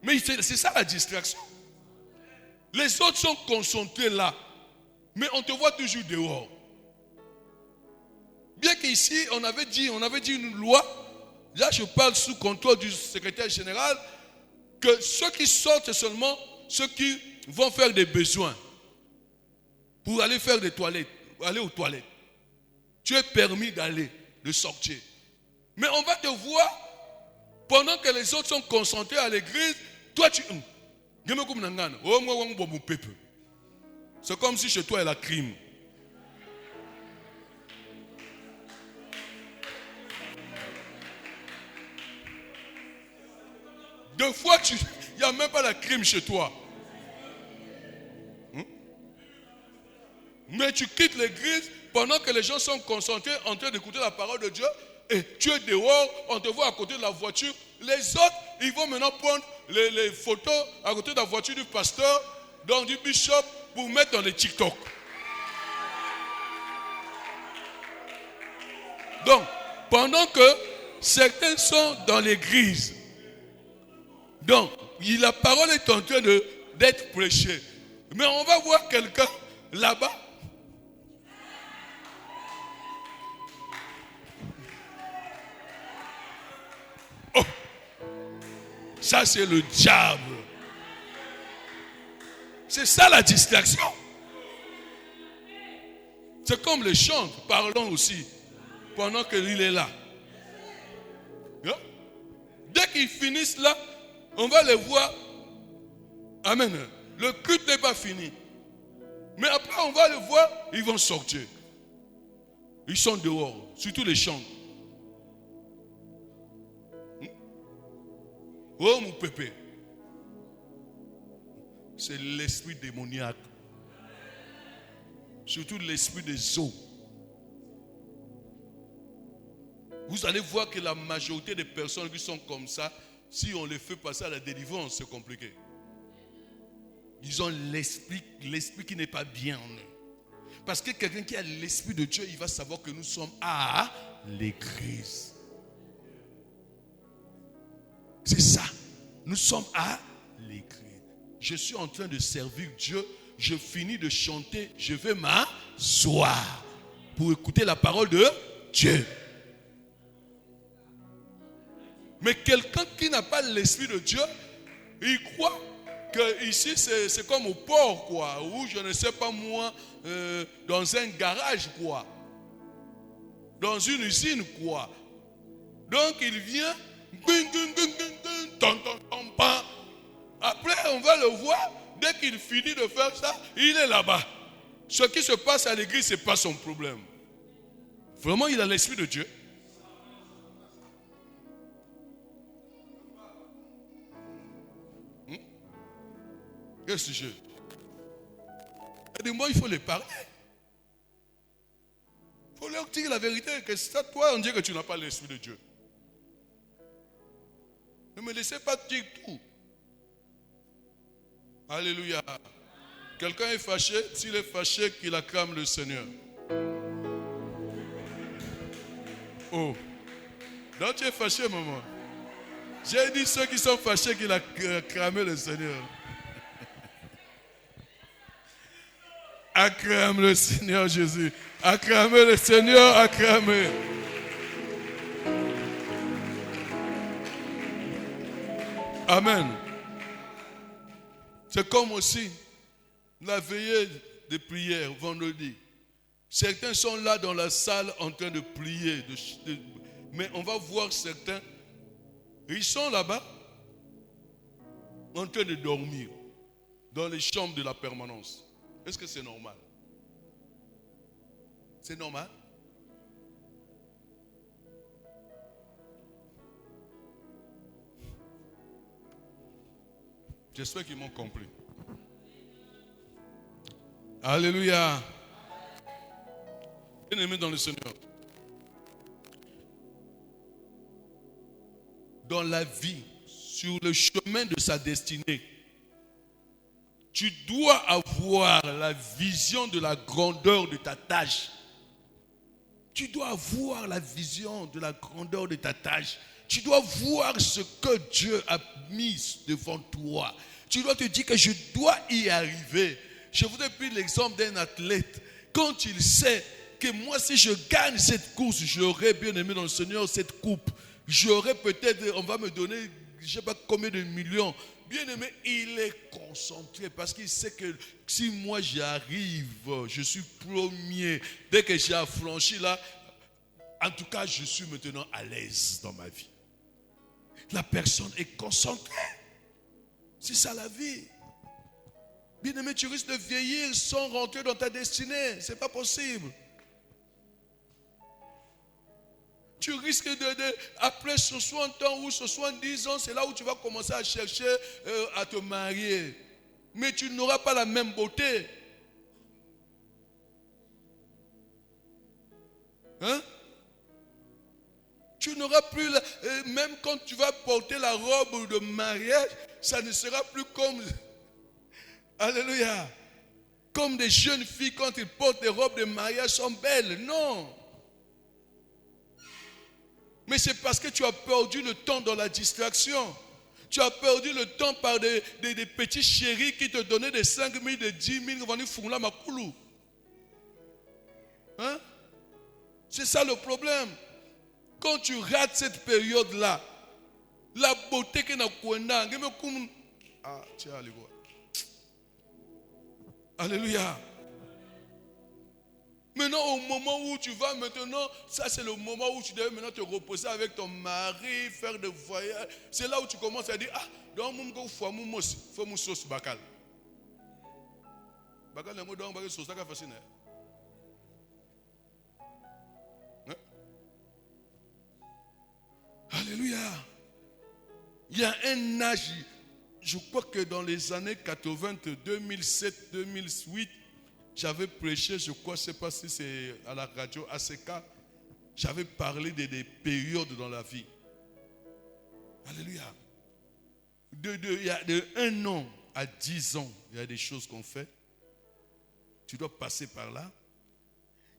Mais c'est ça la distraction. Les autres sont concentrés là. Mais on te voit toujours dehors. Bien qu'ici, on avait dit une loi. Là, je parle sous contrôle du secrétaire général. Que ceux qui sortent, c'est seulement ceux qui vont faire des besoins. Pour aller faire des toilettes. Aller aux toilettes. Tu es permis d'aller, de sortir. Mais on va te voir. Pendant que les autres sont concentrés à l'église, toi tu... C'est comme si chez toi il y a la crime. Deux fois, il n'y a même pas la crime chez toi. Mais tu quittes l'église pendant que les gens sont concentrés en train d'écouter la parole de Dieu. Et tu es dehors, on te voit à côté de la voiture. Les autres, ils vont maintenant prendre les photos à côté de la voiture du pasteur. dans du bishop pour mettre dans les TikTok. Donc, pendant que certains sont dans l'église, donc la parole est en train d'être prêchée. Mais on va voir quelqu'un là-bas. Oh, ça c'est le diable. C'est ça la distraction. C'est comme les chants, parlons aussi, pendant qu'il est là. Dès qu'ils finissent là, on va les voir. Amen. Le culte n'est pas fini. Mais après, on va les voir, ils vont sortir. Ils sont dehors, surtout les chants. Oh mon pépé. C'est l'esprit démoniaque. Surtout l'esprit des eaux. Vous allez voir que la majorité des personnes qui sont comme ça, si on les fait passer à la délivrance, c'est compliqué. Ils ont l'esprit qui n'est pas bien en eux. Parce que quelqu'un qui a l'esprit de Dieu, il va savoir que nous sommes à l'église. C'est ça. Nous sommes à l'église. Je suis en train de servir Dieu. Je finis de chanter. Je vais m'asseoir pour écouter la parole de Dieu. Mais quelqu'un qui n'a pas l'esprit de Dieu, il croit que ici c'est comme au port, quoi, ou je ne sais pas moi, dans un garage, quoi, dans une usine, quoi. Donc il vient, après on va le voir, dès qu'il finit de faire ça, il est là-bas. Ce qui se passe à l'église, ce n'est pas son problème. Vraiment, il a l'esprit de Dieu. Quel sujet? Dis-moi, il faut les parler. Il faut leur dire la vérité. Que ça, toi, on dit que tu n'as pas l'esprit de Dieu. Ne me laissez pas dire tout. Alléluia. Quelqu'un est fâché. S'il est fâché, qu'il acclame le Seigneur. Oh. Donc tu es fâché, maman. J'ai dit ceux qui sont fâchés qu'il acclame le Seigneur. Acclame le Seigneur Jésus. Acclamez le Seigneur, acclamez. Amen. C'est comme aussi la veillée de prière vendredi. Certains sont là dans la salle en train de prier. Mais on va voir certains. Ils sont là-bas en train de dormir dans les chambres de la permanence. Est-ce que c'est normal? C'est normal? J'espère qu'ils m'ont compris. Alléluia. Bien-aimé dans le Seigneur. Dans la vie, sur le chemin de sa destinée, tu dois avoir la vision de la grandeur de ta tâche. Tu dois avoir la vision de la grandeur de ta tâche. Tu dois voir ce que Dieu a mis devant toi. Tu dois te dire que je dois y arriver. Je vous ai pris l'exemple d'un athlète. Quand il sait que moi, si je gagne cette course, j'aurai, bien aimé dans le Seigneur, cette coupe. J'aurai peut-être, on va me donner, je ne sais pas combien de millions. Bien aimé, il est concentré parce qu'il sait que si moi j'arrive, je suis premier. Dès que j'ai affranchi là, en tout cas, je suis maintenant à l'aise dans ma vie. La personne est concentrée. C'est ça la vie. Bien aimé, tu risques de vieillir sans rentrer dans ta destinée. Ce n'est pas possible. Tu risques après 60 ans ou 70 ans, c'est là où tu vas commencer à chercher à te marier. Mais tu n'auras pas la même beauté. Hein? Tu n'auras plus, même quand tu vas porter la robe de mariage, ça ne sera plus comme Alléluia. Comme des jeunes filles, quand ils portent des robes de mariage, sont belles. Non. Mais c'est parce que tu as perdu le temps dans la distraction. Tu as perdu le temps par des petits chéris qui te donnaient des 5 000, des 10 000, venus fouler ma coulou. Hein? C'est ça le problème. Quand tu rates cette période-là, la beauté que n'a ah, tiens, allez voir. Alléluia. Maintenant, au moment où tu vas maintenant, ça c'est le moment où tu devais maintenant te reposer avec ton mari, faire des voyages. C'est là où tu commences à dire, ah, donc mon faut mon sauce bakal. Bakal n'est pas donc sauce ça facile. Alléluia. Il y a un âge, je crois que dans les années 80, 2007, 2008, j'avais prêché, je crois, je ne sais pas si c'est à la radio ACK, j'avais parlé des périodes dans la vie. Alléluia. Il y a de 1 an à 10 ans, il y a des choses qu'on fait. Tu dois passer par là.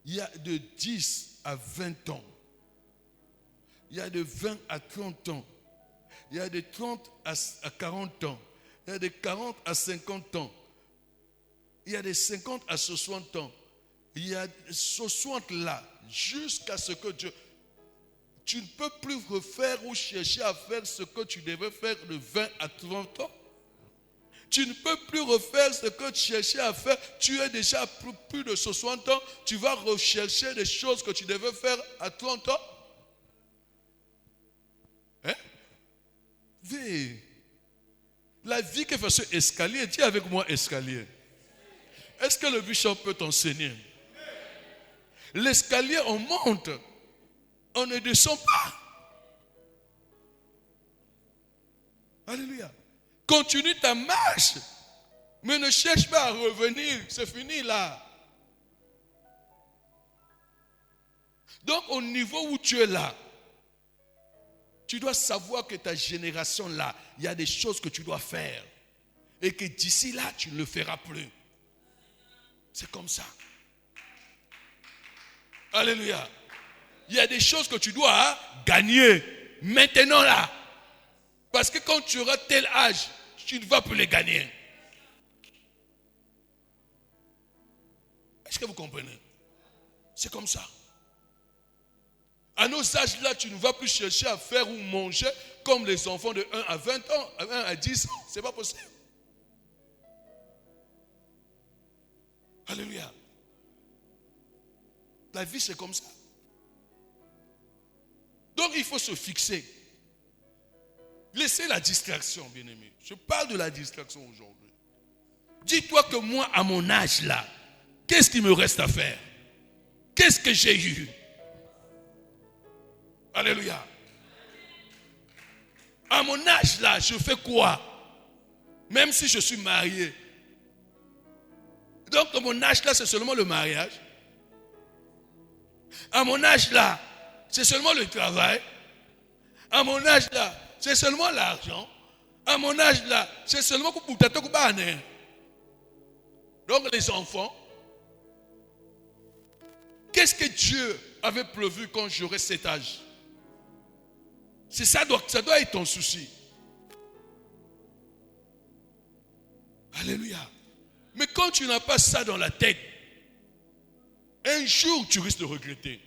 Il y a de 10 à 20 ans. Il y a de 20 à 30 ans. Il y a de 30 à 40 ans. Il y a de 40 à 50 ans. Il y a de 50 à 60 ans. Il y a 60 là, jusqu'à ce que Dieu... Tu ne peux plus refaire ou chercher à faire ce que tu devais faire de 20 à 30 ans. Tu ne peux plus refaire ce que tu cherchais à faire. Tu es déjà plus de 60 ans. Tu vas rechercher des choses que tu devais faire à 30 ans. Hein? La vie qui fait ce escalier, dis avec moi escalier. Est-ce que le bishop peut t'enseigner? L'escalier, on monte. On ne descend pas. Alléluia. Continue ta marche. Mais ne cherche pas à revenir. C'est fini là. Donc au niveau où tu es là, tu dois savoir que ta génération là, il y a des choses que tu dois faire. Et que d'ici là, tu ne le feras plus. C'est comme ça. Alléluia. Il y a des choses que tu dois gagner maintenant là. Parce que quand tu auras tel âge, tu ne vas plus les gagner. Est-ce que vous comprenez? C'est comme ça. À nos âges là, tu ne vas plus chercher à faire ou manger comme les enfants de 1 à 20 ans, 1 à 10 ans. Ce n'est pas possible. Alléluia. La vie, c'est comme ça. Donc, il faut se fixer. Laissez la distraction, bien-aimé. Je parle de la distraction aujourd'hui. Dis-toi que moi, à mon âge là, qu'est-ce qu'il me reste à faire? Qu'est-ce que j'ai eu? Alléluia. À mon âge là, je fais quoi? Même si je suis marié. Donc, à mon âge là, c'est seulement le mariage. À mon âge là, c'est seulement le travail. À mon âge là, c'est seulement l'argent. À mon âge là, c'est seulement pour donc les enfants. Qu'est-ce que Dieu avait prévu quand j'aurai cet âge? Ça doit être ton souci. Alléluia. Mais quand tu n'as pas ça dans la tête, un jour tu risques de regretter.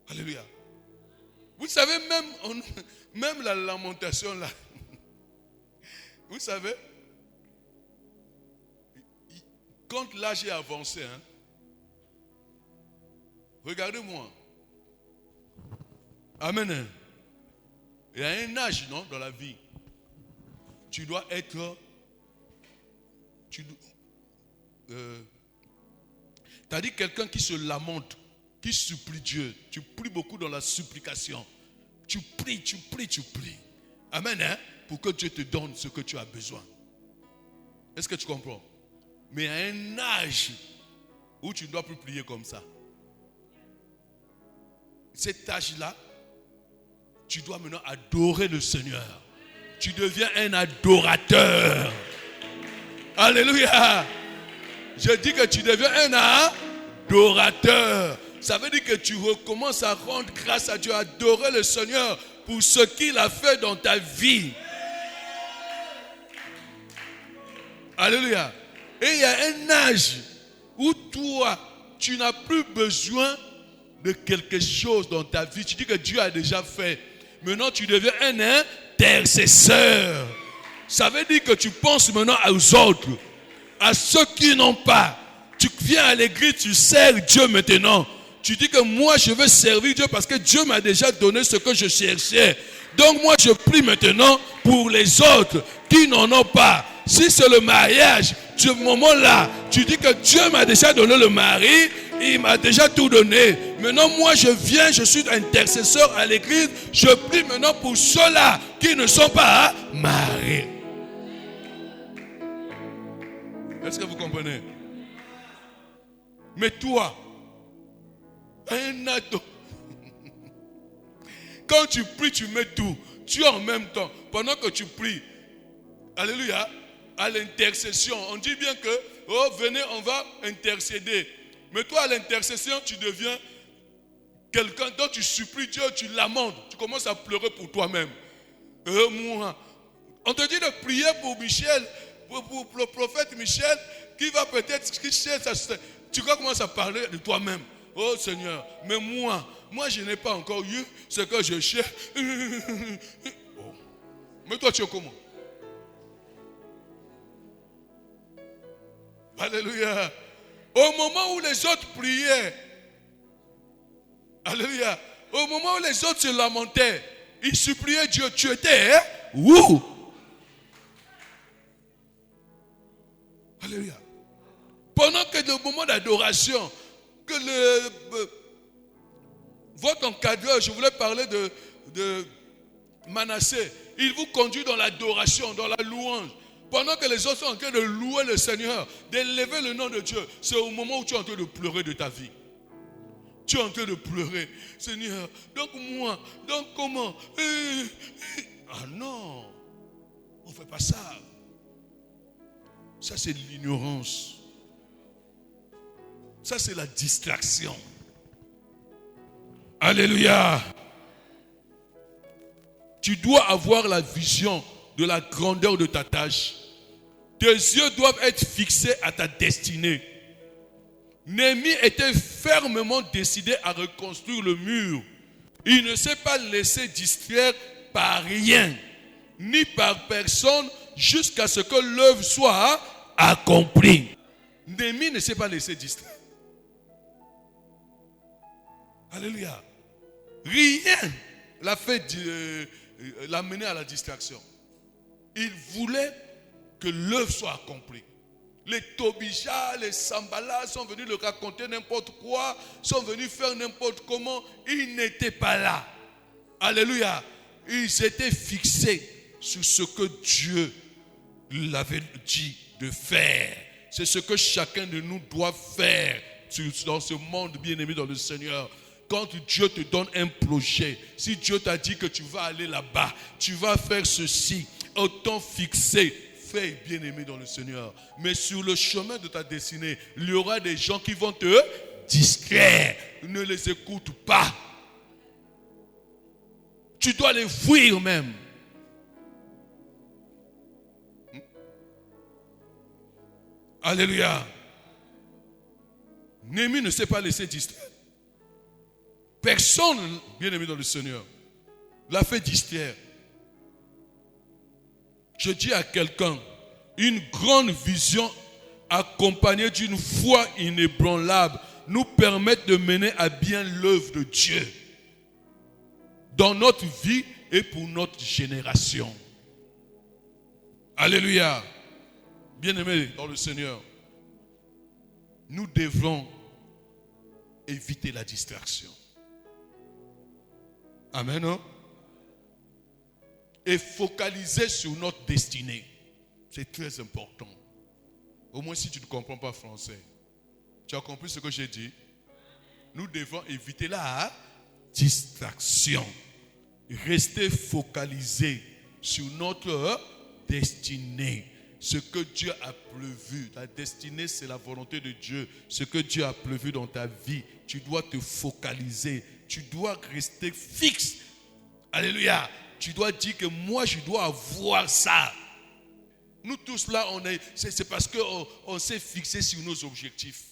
Alléluia. Vous savez, même la lamentation là, vous savez, quand l'âge est avancé, hein, regardez-moi. Amen. Il y a un âge, non, dans la vie. Tu dois être... T'as dit quelqu'un qui se lamente, qui supplie Dieu. Tu pries beaucoup dans la supplication. Tu pries. Amen, hein? Pour que Dieu te donne ce que tu as besoin. Est-ce que tu comprends? Mais à un âge où tu ne dois plus prier comme ça. Cet âge-là, tu dois maintenant adorer le Seigneur. tu deviens un adorateur. Alléluia. Je dis que tu deviens un adorateur. Ça veut dire que tu recommences à rendre grâce à Dieu, à adorer le Seigneur pour ce qu'il a fait dans ta vie. Alléluia. Et il y a un âge où toi, tu n'as plus besoin de quelque chose dans ta vie. Tu dis que Dieu a déjà fait. Maintenant, tu deviens un intercesseur. Ça veut dire que tu penses maintenant aux autres, à ceux qui n'ont pas. Tu viens à l'église, tu sers Dieu maintenant. Tu dis que moi, je veux servir Dieu parce que Dieu m'a déjà donné ce que je cherchais. Donc moi, je prie maintenant pour les autres qui n'en ont pas. Si c'est le mariage, ce moment-là, tu dis que Dieu m'a déjà donné le mari, il m'a déjà tout donné. Maintenant, moi, je viens, je suis intercesseur à l'église. Je prie maintenant pour ceux-là qui ne sont pas mariés. Est-ce que vous comprenez? Mais toi, un ado, quand tu pries, tu mets tout. Tu es en même temps, pendant que tu pries, alléluia, à l'intercession. On dit bien que, oh, venez, on va intercéder. Mais toi, à l'intercession, tu deviens quelqu'un dont tu supplies Dieu, tu lamentes. Tu commences à pleurer pour toi-même. Moi. On te dit de prier pour Michel, pour le prophète Michel, qui va peut-être, tu commences à parler de toi-même. Oh Seigneur, mais moi je n'ai pas encore eu ce que je cherche. Oh. Mais toi tu es comment? Alléluia. Au moment où les autres priaient, alléluia, au moment où les autres se lamentaient, ils suppliaient Dieu, tu étais où? Alléluia. Pendant que le moment d'adoration, que votre encadreur, je voulais parler de Manassé, il vous conduit dans l'adoration, dans la louange. Pendant que les autres sont en train de louer le Seigneur, d'élever le nom de Dieu, c'est au moment où tu es en train de pleurer de ta vie. Tu es en train de pleurer. Seigneur, donc moi, donc comment? Ah non, on ne fait pas ça. Ça c'est l'ignorance. Ça c'est la distraction. Alléluia. Tu dois avoir la vision de la grandeur de ta tâche. Tes yeux doivent être fixés à ta destinée. Néhémie était fermement décidé à reconstruire le mur. Il ne s'est pas laissé distraire par rien, ni par personne, jusqu'à ce que l'œuvre soit accomplie. Néhémie ne s'est pas laissé distraire. Alléluia. Rien l'a mené à la distraction. Il voulait que l'œuvre soit accomplie. Les Tobija, les Sambala sont venus le raconter n'importe quoi, sont venus faire n'importe comment. Ils n'étaient pas là. Alléluia. Ils étaient fixés sur ce que Dieu l'avait dit de faire. C'est ce que chacun de nous doit faire dans ce monde bien-aimé dans le Seigneur. Quand Dieu te donne un projet, si Dieu t'a dit que tu vas aller là-bas, tu vas faire ceci, autant fixé, fais bien-aimé dans le Seigneur. Mais sur le chemin de ta destinée, il y aura des gens qui vont te distraire. Ne les écoute pas. Tu dois les fuir même. Alléluia. Néhémie ne s'est pas laissé distraire. Personne, bien-aimé dans le Seigneur, l'a fait distraire. Je dis à quelqu'un, une grande vision accompagnée d'une foi inébranlable nous permet de mener à bien l'œuvre de Dieu dans notre vie et pour notre génération. Alléluia. Bien-aimés dans le Seigneur, nous devons éviter la distraction. Amen. Non? Et focaliser sur notre destinée. C'est très important. Au moins si tu ne comprends pas français. Tu as compris ce que j'ai dit? Nous devons éviter la distraction. Rester focalisé sur notre destinée. Ce que Dieu a prévu. Ta destinée, c'est la volonté de Dieu. Ce que Dieu a prévu dans ta vie. Tu dois te focaliser. Tu dois rester fixe. Alléluia. Tu dois dire que moi, je dois avoir ça. Nous tous là, c'est parce qu'on s'est fixé sur nos objectifs.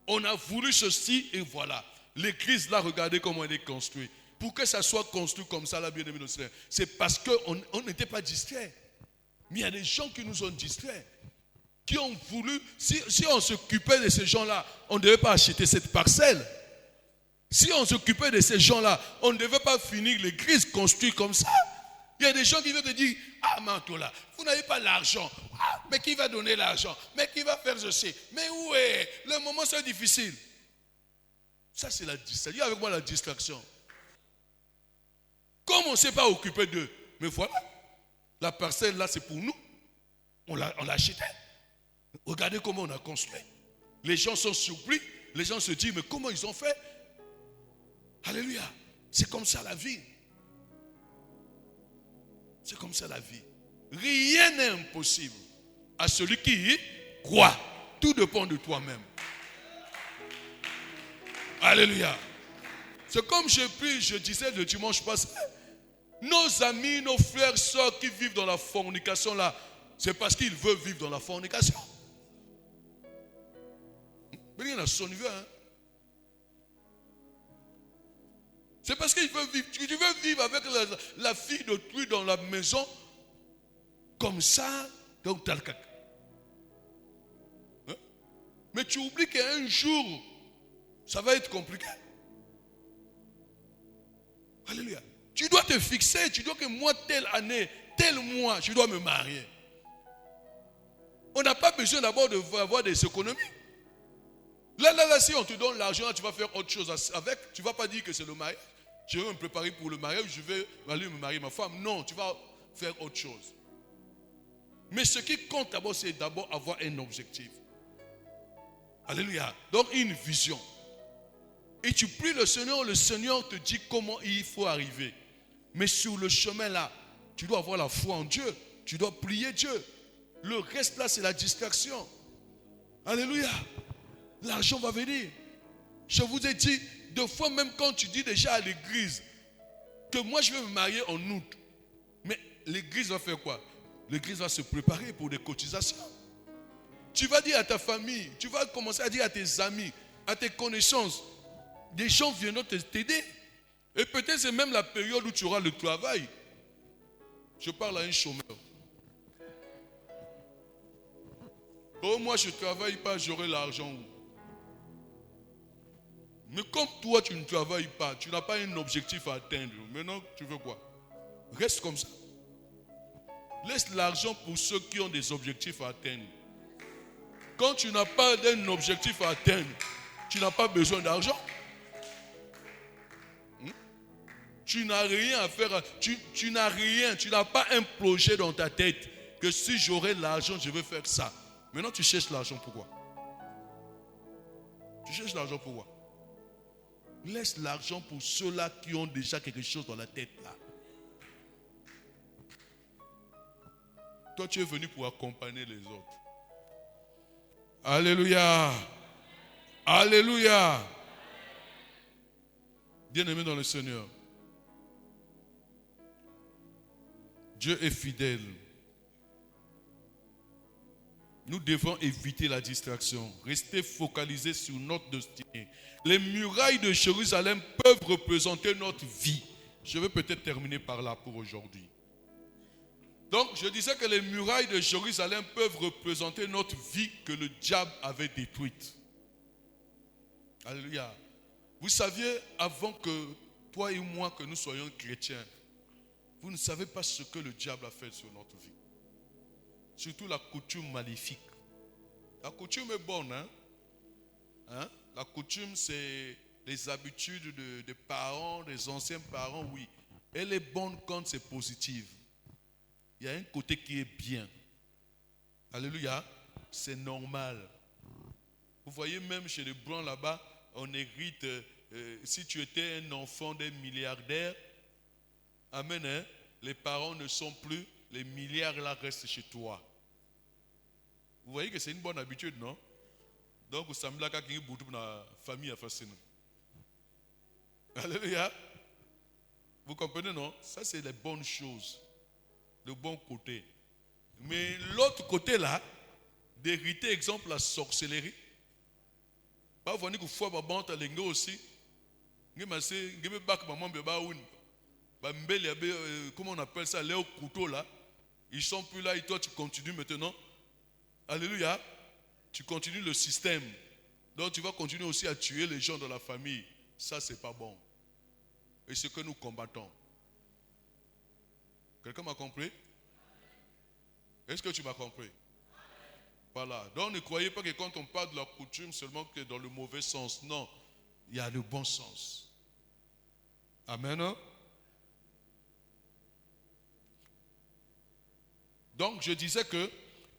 On a voulu ceci et voilà. L'église là, regardez comment elle est construite. Pour que ça soit construit comme ça, là, bien-aimé de Seigneur, c'est parce qu'on n'était pas distrait. Mais il y a des gens qui nous ont distraits, qui ont voulu, si on s'occupait de ces gens-là, on ne devait pas acheter cette parcelle. Si on s'occupait de ces gens-là, on ne devait pas finir l'église construite comme ça. Il y a des gens qui viennent te dire, ah Mantola, vous n'avez pas l'argent. Ah, mais qui va donner l'argent? Mais qui va faire ceci? Mais où est? Le moment c'est difficile. Ça c'est la distraction. Il y a avec moi la distraction. Comme on ne s'est pas occupé d'eux, mais voilà, la parcelle là c'est pour nous. On l'a acheté. Regardez comment on a construit. Les gens sont surpris. Les gens se disent, mais comment ils ont fait? Alléluia. C'est comme ça la vie. C'est comme ça la vie. Rien n'est impossible à celui qui croit. Tout dépend de toi-même. Alléluia. C'est comme je disais le dimanche passé. Nos amis, nos frères, sœurs qui vivent dans la fornication là, c'est parce qu'ils veulent vivre dans la fornication. Mais il y en a son niveau, hein. C'est parce qu'il veut vivre. Tu veux vivre avec la fille d'autrui dans la maison. Comme ça. Donc tu as le caca. Hein? Mais tu oublies qu'un jour, ça va être compliqué. Alléluia. Tu dois te fixer. Tu dois que moi, telle année, tel mois, je dois me marier. On n'a pas besoin d'abord d'avoir des économies. Là, si on te donne l'argent, tu vas faire autre chose avec. Tu ne vas pas dire que c'est le mariage. Je vais me préparer pour le mariage, je vais aller me marier ma femme. Non, tu vas faire autre chose. Mais ce qui compte d'abord, c'est d'abord avoir un objectif. Alléluia. Donc une vision. Et tu pries le Seigneur te dit comment il faut arriver. Mais sur le chemin là, tu dois avoir la foi en Dieu. Tu dois prier Dieu. Le reste là, c'est la distraction. Alléluia. L'argent va venir. Je vous ai dit, deux fois même quand tu dis déjà à l'église que moi je vais me marier en août. Mais l'église va faire quoi? L'église va se préparer pour des cotisations. Tu vas dire à ta famille, tu vas commencer à dire à tes amis, à tes connaissances, des gens viendront t'aider. Et peut-être c'est même la période où tu auras le travail. Je parle à un chômeur. Oh, moi je ne travaille pas, j'aurai l'argent où? Mais comme toi, tu ne travailles pas, tu n'as pas un objectif à atteindre. Maintenant, tu veux quoi? Reste comme ça. Laisse l'argent pour ceux qui ont des objectifs à atteindre. Quand tu n'as pas d'un objectif à atteindre, tu n'as pas besoin d'argent. Tu n'as rien à faire. Tu n'as rien. Tu n'as pas un projet dans ta tête que si j'aurai l'argent, je vais faire ça. Maintenant, tu cherches l'argent pourquoi? Tu cherches l'argent pourquoi? Laisse l'argent pour ceux-là qui ont déjà quelque chose dans la tête là. Toi, tu es venu pour accompagner les autres. Alléluia. Alléluia. Bien-aimé dans le Seigneur. Dieu est fidèle. Nous devons éviter la distraction. Rester focalisés sur notre destinée. Les murailles de Jérusalem peuvent représenter notre vie. Je vais peut-être terminer par là pour aujourd'hui. Donc, je disais que les murailles de Jérusalem peuvent représenter notre vie que le diable avait détruite. Alléluia. Vous saviez, avant que toi et moi, que nous soyons chrétiens, vous ne savez pas ce que le diable a fait sur notre vie. Surtout la coutume maléfique. La coutume est bonne, hein? La coutume, c'est les habitudes des parents, des anciens parents, oui. Elle est bonne quand c'est positif. Il y a un côté qui est bien. Alléluia. C'est normal. Vous voyez, même chez les Blancs là-bas, on hérite, si tu étais un enfant d'un milliardaire, amen, hein, les parents ne sont plus, les milliards là restent chez toi. Vous voyez que c'est une bonne habitude, non? Donc, vous semblez là qu'il y a une famille à faire ça. Alléluia. Vous comprenez, non? Ça, c'est les bonnes choses. Le bon côté. Mais l'autre côté là, d'hériter, exemple, la sorcellerie. Pas vous dire que foi babant à l'engo aussi. Comment on appelle ça? Les couteaux là. Ils sont plus là et toi tu continues maintenant. Alléluia. Tu continues le système. Donc tu vas continuer aussi à tuer les gens de la famille. Ça c'est pas bon. Et c'est ce que nous combattons. Quelqu'un m'a compris? Est-ce que tu m'as compris? Voilà. Donc ne croyez pas que quand on parle de la coutume seulement que dans le mauvais sens. Non. Il y a le bon sens. Amen. Hein? Donc je disais que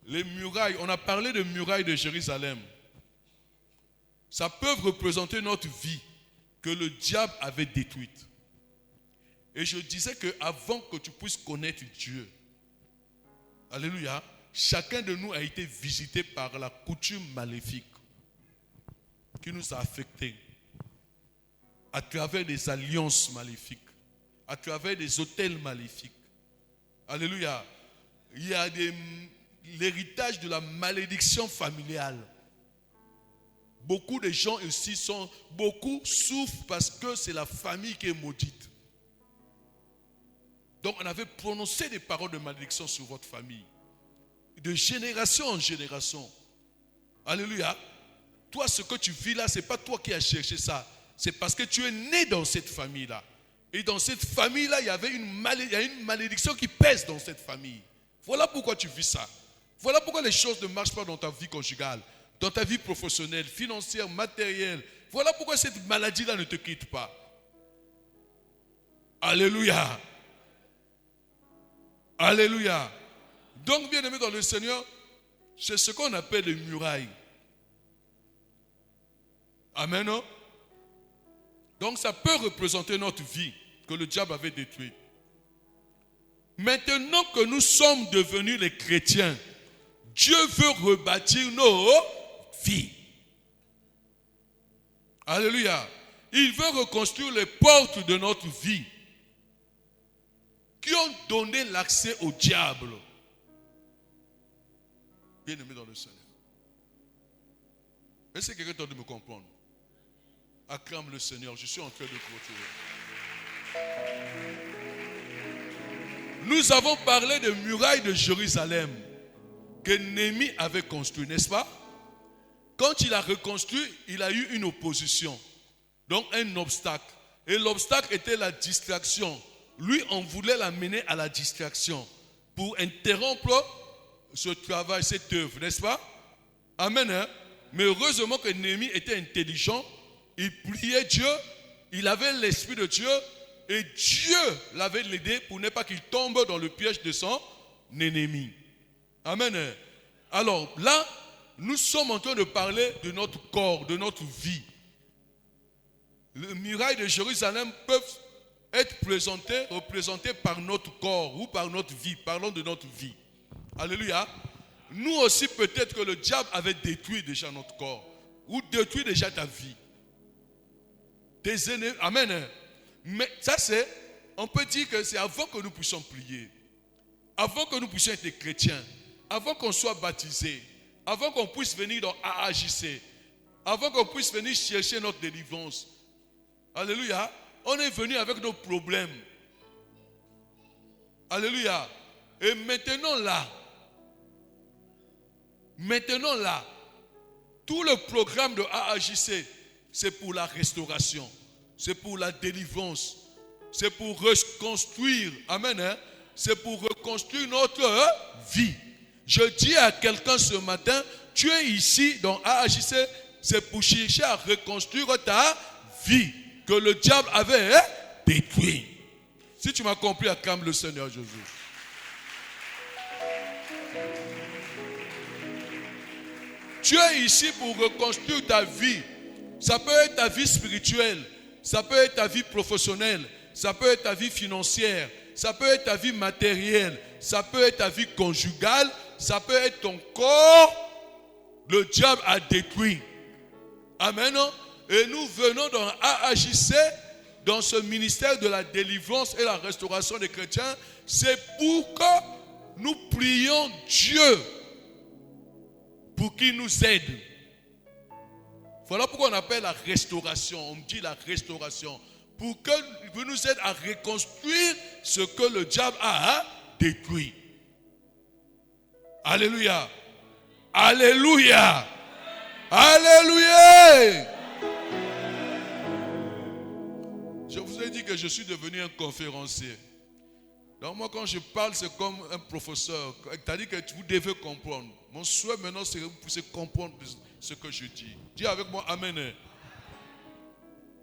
les murailles, on a parlé de murailles de Jérusalem. Ça peut représenter notre vie que le diable avait détruite. Et je disais qu'avant que tu puisses connaître Dieu, alléluia, chacun de nous a été visité par la coutume maléfique qui nous a affectés à travers des alliances maléfiques, à travers des autels maléfiques. Alléluia. Il y a l'héritage de la malédiction familiale. Beaucoup de gens ici beaucoup souffrent parce que c'est la famille qui est maudite. Donc on avait prononcé des paroles de malédiction sur votre famille. De génération en génération. Alléluia. Toi, ce que tu vis là, ce n'est pas toi qui as cherché ça. C'est parce que tu es né dans cette famille-là. Et dans cette famille-là, il y avait une malédiction qui pèse dans cette famille. Voilà pourquoi tu vis ça. Voilà pourquoi les choses ne marchent pas dans ta vie conjugale, dans ta vie professionnelle, financière, matérielle. Voilà pourquoi cette maladie-là ne te quitte pas. Alléluia. Alléluia. Donc, bien aimé dans le Seigneur, c'est ce qu'on appelle les murailles. Amen. Non? Donc, ça peut représenter notre vie que le diable avait détruite. Maintenant que nous sommes devenus les chrétiens, Dieu veut rebâtir nos vies. Alléluia. Il veut reconstruire les portes de notre vie qui ont donné l'accès au diable. Bien-aimé dans le Seigneur. Est-ce que quelqu'un tente de me comprendre? Acclame le Seigneur, je suis en train de clôturer. Nous avons parlé de murailles de Jérusalem que Néhémie avait construit, n'est-ce pas? Quand il a reconstruit, il a eu une opposition, donc un obstacle. Et l'obstacle était la distraction. Lui, on voulait l'amener à la distraction pour interrompre ce travail, cette œuvre, n'est-ce pas? Amen. Hein? Mais heureusement que Néhémie était intelligent, il priait Dieu, il avait l'esprit de Dieu, et Dieu l'avait aidé pour ne pas qu'il tombe dans le piège de son ennemi. Amen. Alors là, nous sommes en train de parler de notre corps, de notre vie. Les murailles de Jérusalem peuvent être représentées par notre corps ou par notre vie. Parlons de notre vie. Alléluia. Nous aussi, peut-être que le diable avait détruit déjà notre corps ou détruit déjà ta vie. Tes ennemis. Amen. Mais ça on peut dire que c'est avant que nous puissions prier, avant que nous puissions être chrétiens, avant qu'on soit baptisés, avant qu'on puisse venir dans AAJC, avant qu'on puisse venir chercher notre délivrance. Alléluia. On est venu avec nos problèmes. Alléluia. Et maintenant là, tout le programme de AAJC, c'est pour la restauration. C'est pour la délivrance. C'est pour reconstruire. Amen. Hein? C'est pour reconstruire notre vie. Je dis à quelqu'un ce matin, tu es ici dans AAJC, c'est pour chercher à reconstruire ta vie que le diable avait détruit. Si tu m'as compris, acclame le Seigneur Jésus. Tu es ici pour reconstruire ta vie. Ça peut être ta vie spirituelle. Ça peut être ta vie professionnelle, ça peut être ta vie financière, ça peut être ta vie matérielle, ça peut être ta vie conjugale, ça peut être ton corps. Le diable a détruit. Amen. Et nous venons dans AAJC, dans ce ministère de la délivrance et la restauration des chrétiens. C'est pour que nous prions Dieu pour qu'il nous aide. Voilà pourquoi on appelle la restauration. On dit la restauration. Pour qu'il nous aide à reconstruire ce que le diable a détruit. Alléluia. Alléluia. Alléluia. Je vous ai dit que je suis devenu un conférencier. Donc moi quand je parle, c'est comme un professeur. C'est-à-dire que vous devez comprendre. Mon souhait maintenant, c'est que vous puissiez comprendre ce que je dis. Dis avec moi, amen.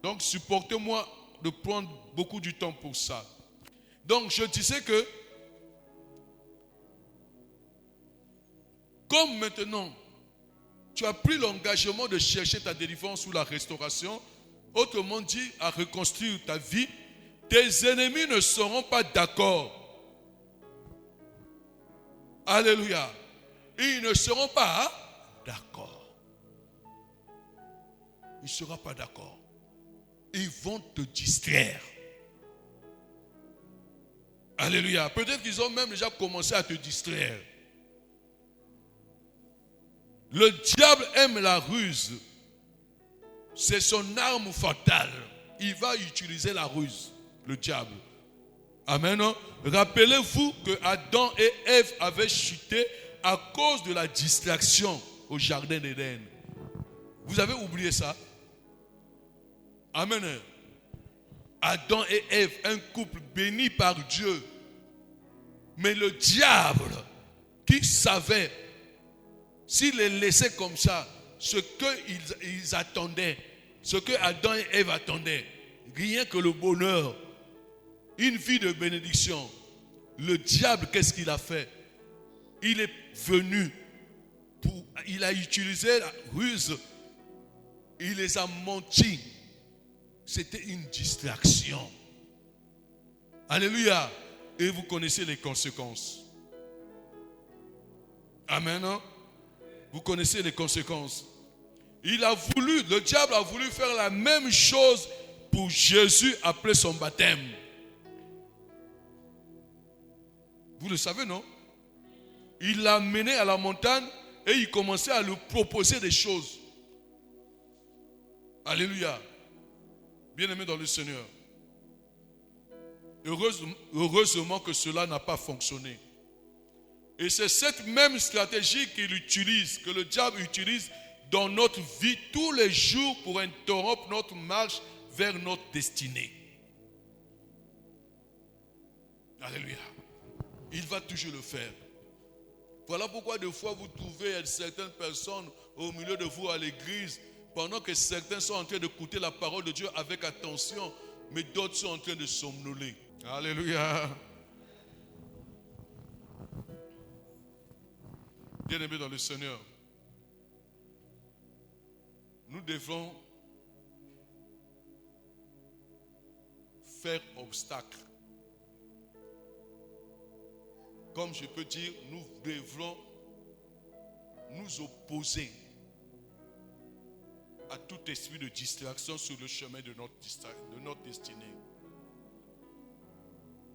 Donc supportez-moi de prendre beaucoup du temps pour ça. Donc je disais que, comme maintenant, tu as pris l'engagement de chercher ta délivrance ou la restauration, autrement dit, à reconstruire ta vie, tes ennemis ne seront pas d'accord. Alléluia. Ils ne seront pas d'accord. Ils ne seront pas d'accord. Ils vont te distraire. Alléluia. Peut-être qu'ils ont même déjà commencé à te distraire. Le diable aime la ruse. C'est son arme fatale. Il va utiliser la ruse, le diable. Amen. Rappelez-vous que Adam et Ève avaient chuté à cause de la distraction au jardin d'Éden. Vous avez oublié ça? Amen. Adam et Ève, un couple béni par Dieu. Mais le diable, qui savait, s'il les laissait comme ça, ce qu'ils attendaient, ce que Adam et Ève attendaient, rien que le bonheur, une vie de bénédiction. Le diable, qu'est-ce qu'il a fait? Il est venu, il a utilisé la ruse, il les a menti. C'était une distraction. Alléluia. Et vous connaissez les conséquences. Amen. Vous connaissez les conséquences. Le diable a voulu faire la même chose pour Jésus après son baptême. Vous le savez, non? Il l'a mené à la montagne et il commençait à lui proposer des choses. Alléluia. Bien-aimé dans le Seigneur. Heureusement que cela n'a pas fonctionné. Et c'est cette même stratégie qu'il utilise, que le diable utilise dans notre vie tous les jours pour interrompre notre marche vers notre destinée. Alléluia. Il va toujours le faire. Voilà pourquoi des fois vous trouvez certaines personnes au milieu de vous à l'église, pendant que certains sont en train d'écouter la parole de Dieu avec attention, mais d'autres sont en train de somnoler. Alléluia. Bien-aimés dans le Seigneur, nous devons faire obstacle. Comme je peux dire, nous devons nous opposer à tout esprit de distraction sur le chemin de notre destinée.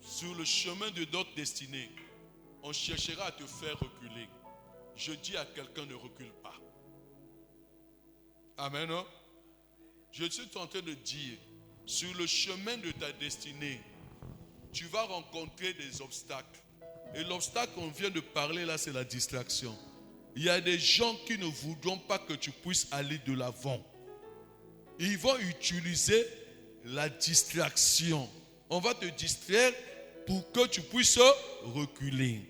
Sur le chemin de notre destinée, on cherchera à te faire reculer. Je dis à quelqu'un, ne recule pas. Amen. Je suis en train de dire, sur le chemin de ta destinée, tu vas rencontrer des obstacles. Et l'obstacle qu'on vient de parler là, c'est la distraction. Il y a des gens qui ne voudront pas que tu puisses aller de l'avant. Ils vont utiliser la distraction. On va te distraire pour que tu puisses reculer.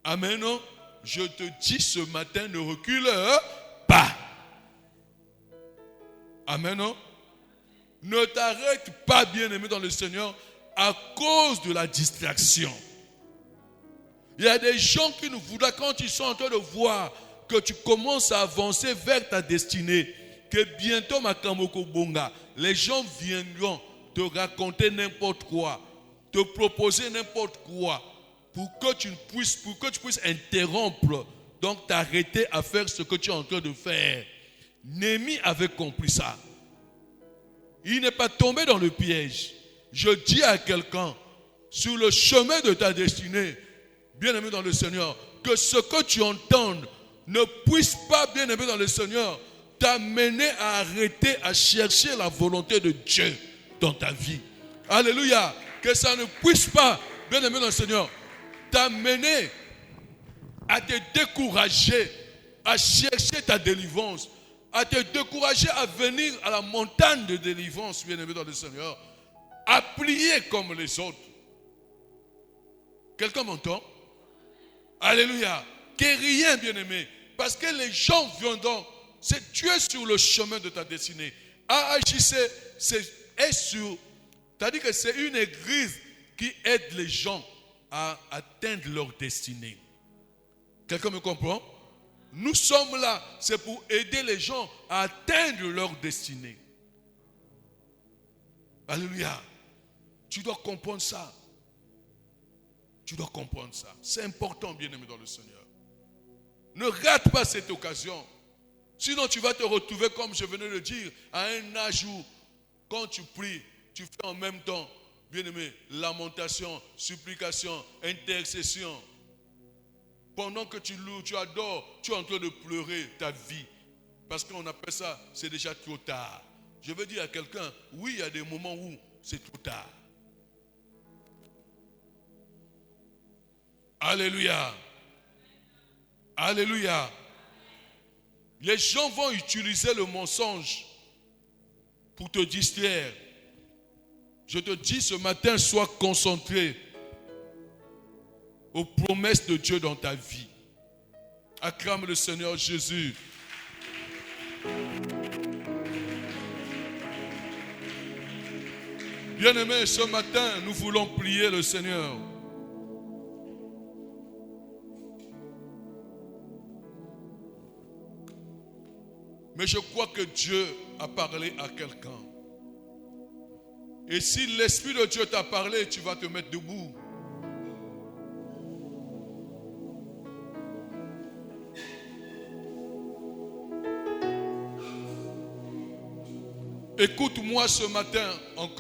Amen. Je te dis ce matin, ne recule pas. Amen. Ne t'arrête pas, bien-aimé dans le Seigneur, à cause de la distraction. Il y a des gens qui nous voudraient, quand ils sont en train de voir que tu commences à avancer vers ta destinée, que bientôt, Makamoko Bonga, les gens viendront te raconter n'importe quoi, te proposer n'importe quoi pour que tu puisses interrompre, donc t'arrêter à faire ce que tu es en train de faire. Néhémie avait compris ça. Il n'est pas tombé dans le piège. Je dis à quelqu'un, sur le chemin de ta destinée, bien-aimé dans le Seigneur, que ce que tu entendes ne puisse pas, bien-aimé dans le Seigneur, t'amener à arrêter à chercher la volonté de Dieu dans ta vie. Alléluia. Que ça ne puisse pas, bien-aimé dans le Seigneur, t'amener à te décourager, à chercher ta délivrance, à te décourager à venir à la montagne de délivrance, bien-aimé dans le Seigneur, à prier comme les autres. Quelqu'un m'entend? Alléluia. Que rien, bien-aimé. Parce que les gens viendront. Tu es sur le chemin de ta destinée. AHJC est sur. C'est-à-dire que c'est une église qui aide les gens à atteindre leur destinée. Quelqu'un me comprend? Nous sommes là, c'est pour aider les gens à atteindre leur destinée. Alléluia. Tu dois comprendre ça. Tu dois comprendre ça. C'est important, bien-aimé dans le Seigneur. Ne rate pas cette occasion. Sinon, tu vas te retrouver, comme je venais de le dire, à un âge où, quand tu pries, tu fais en même temps, bien-aimé, lamentation, supplication, intercession. Pendant que tu loues, tu adores, tu es en train de pleurer ta vie. Parce qu'on appelle ça, c'est déjà trop tard. Je veux dire à quelqu'un, oui, il y a des moments où c'est trop tard. Alléluia. Alléluia. Les gens vont utiliser le mensonge pour te distraire. Je te dis ce matin, sois concentré aux promesses de Dieu dans ta vie. Acclame le Seigneur Jésus. Bien-aimés, ce matin, nous voulons prier le Seigneur. Mais je crois que Dieu a parlé à quelqu'un. Et si l'Esprit de Dieu t'a parlé, tu vas te mettre debout. Écoute-moi ce matin encore.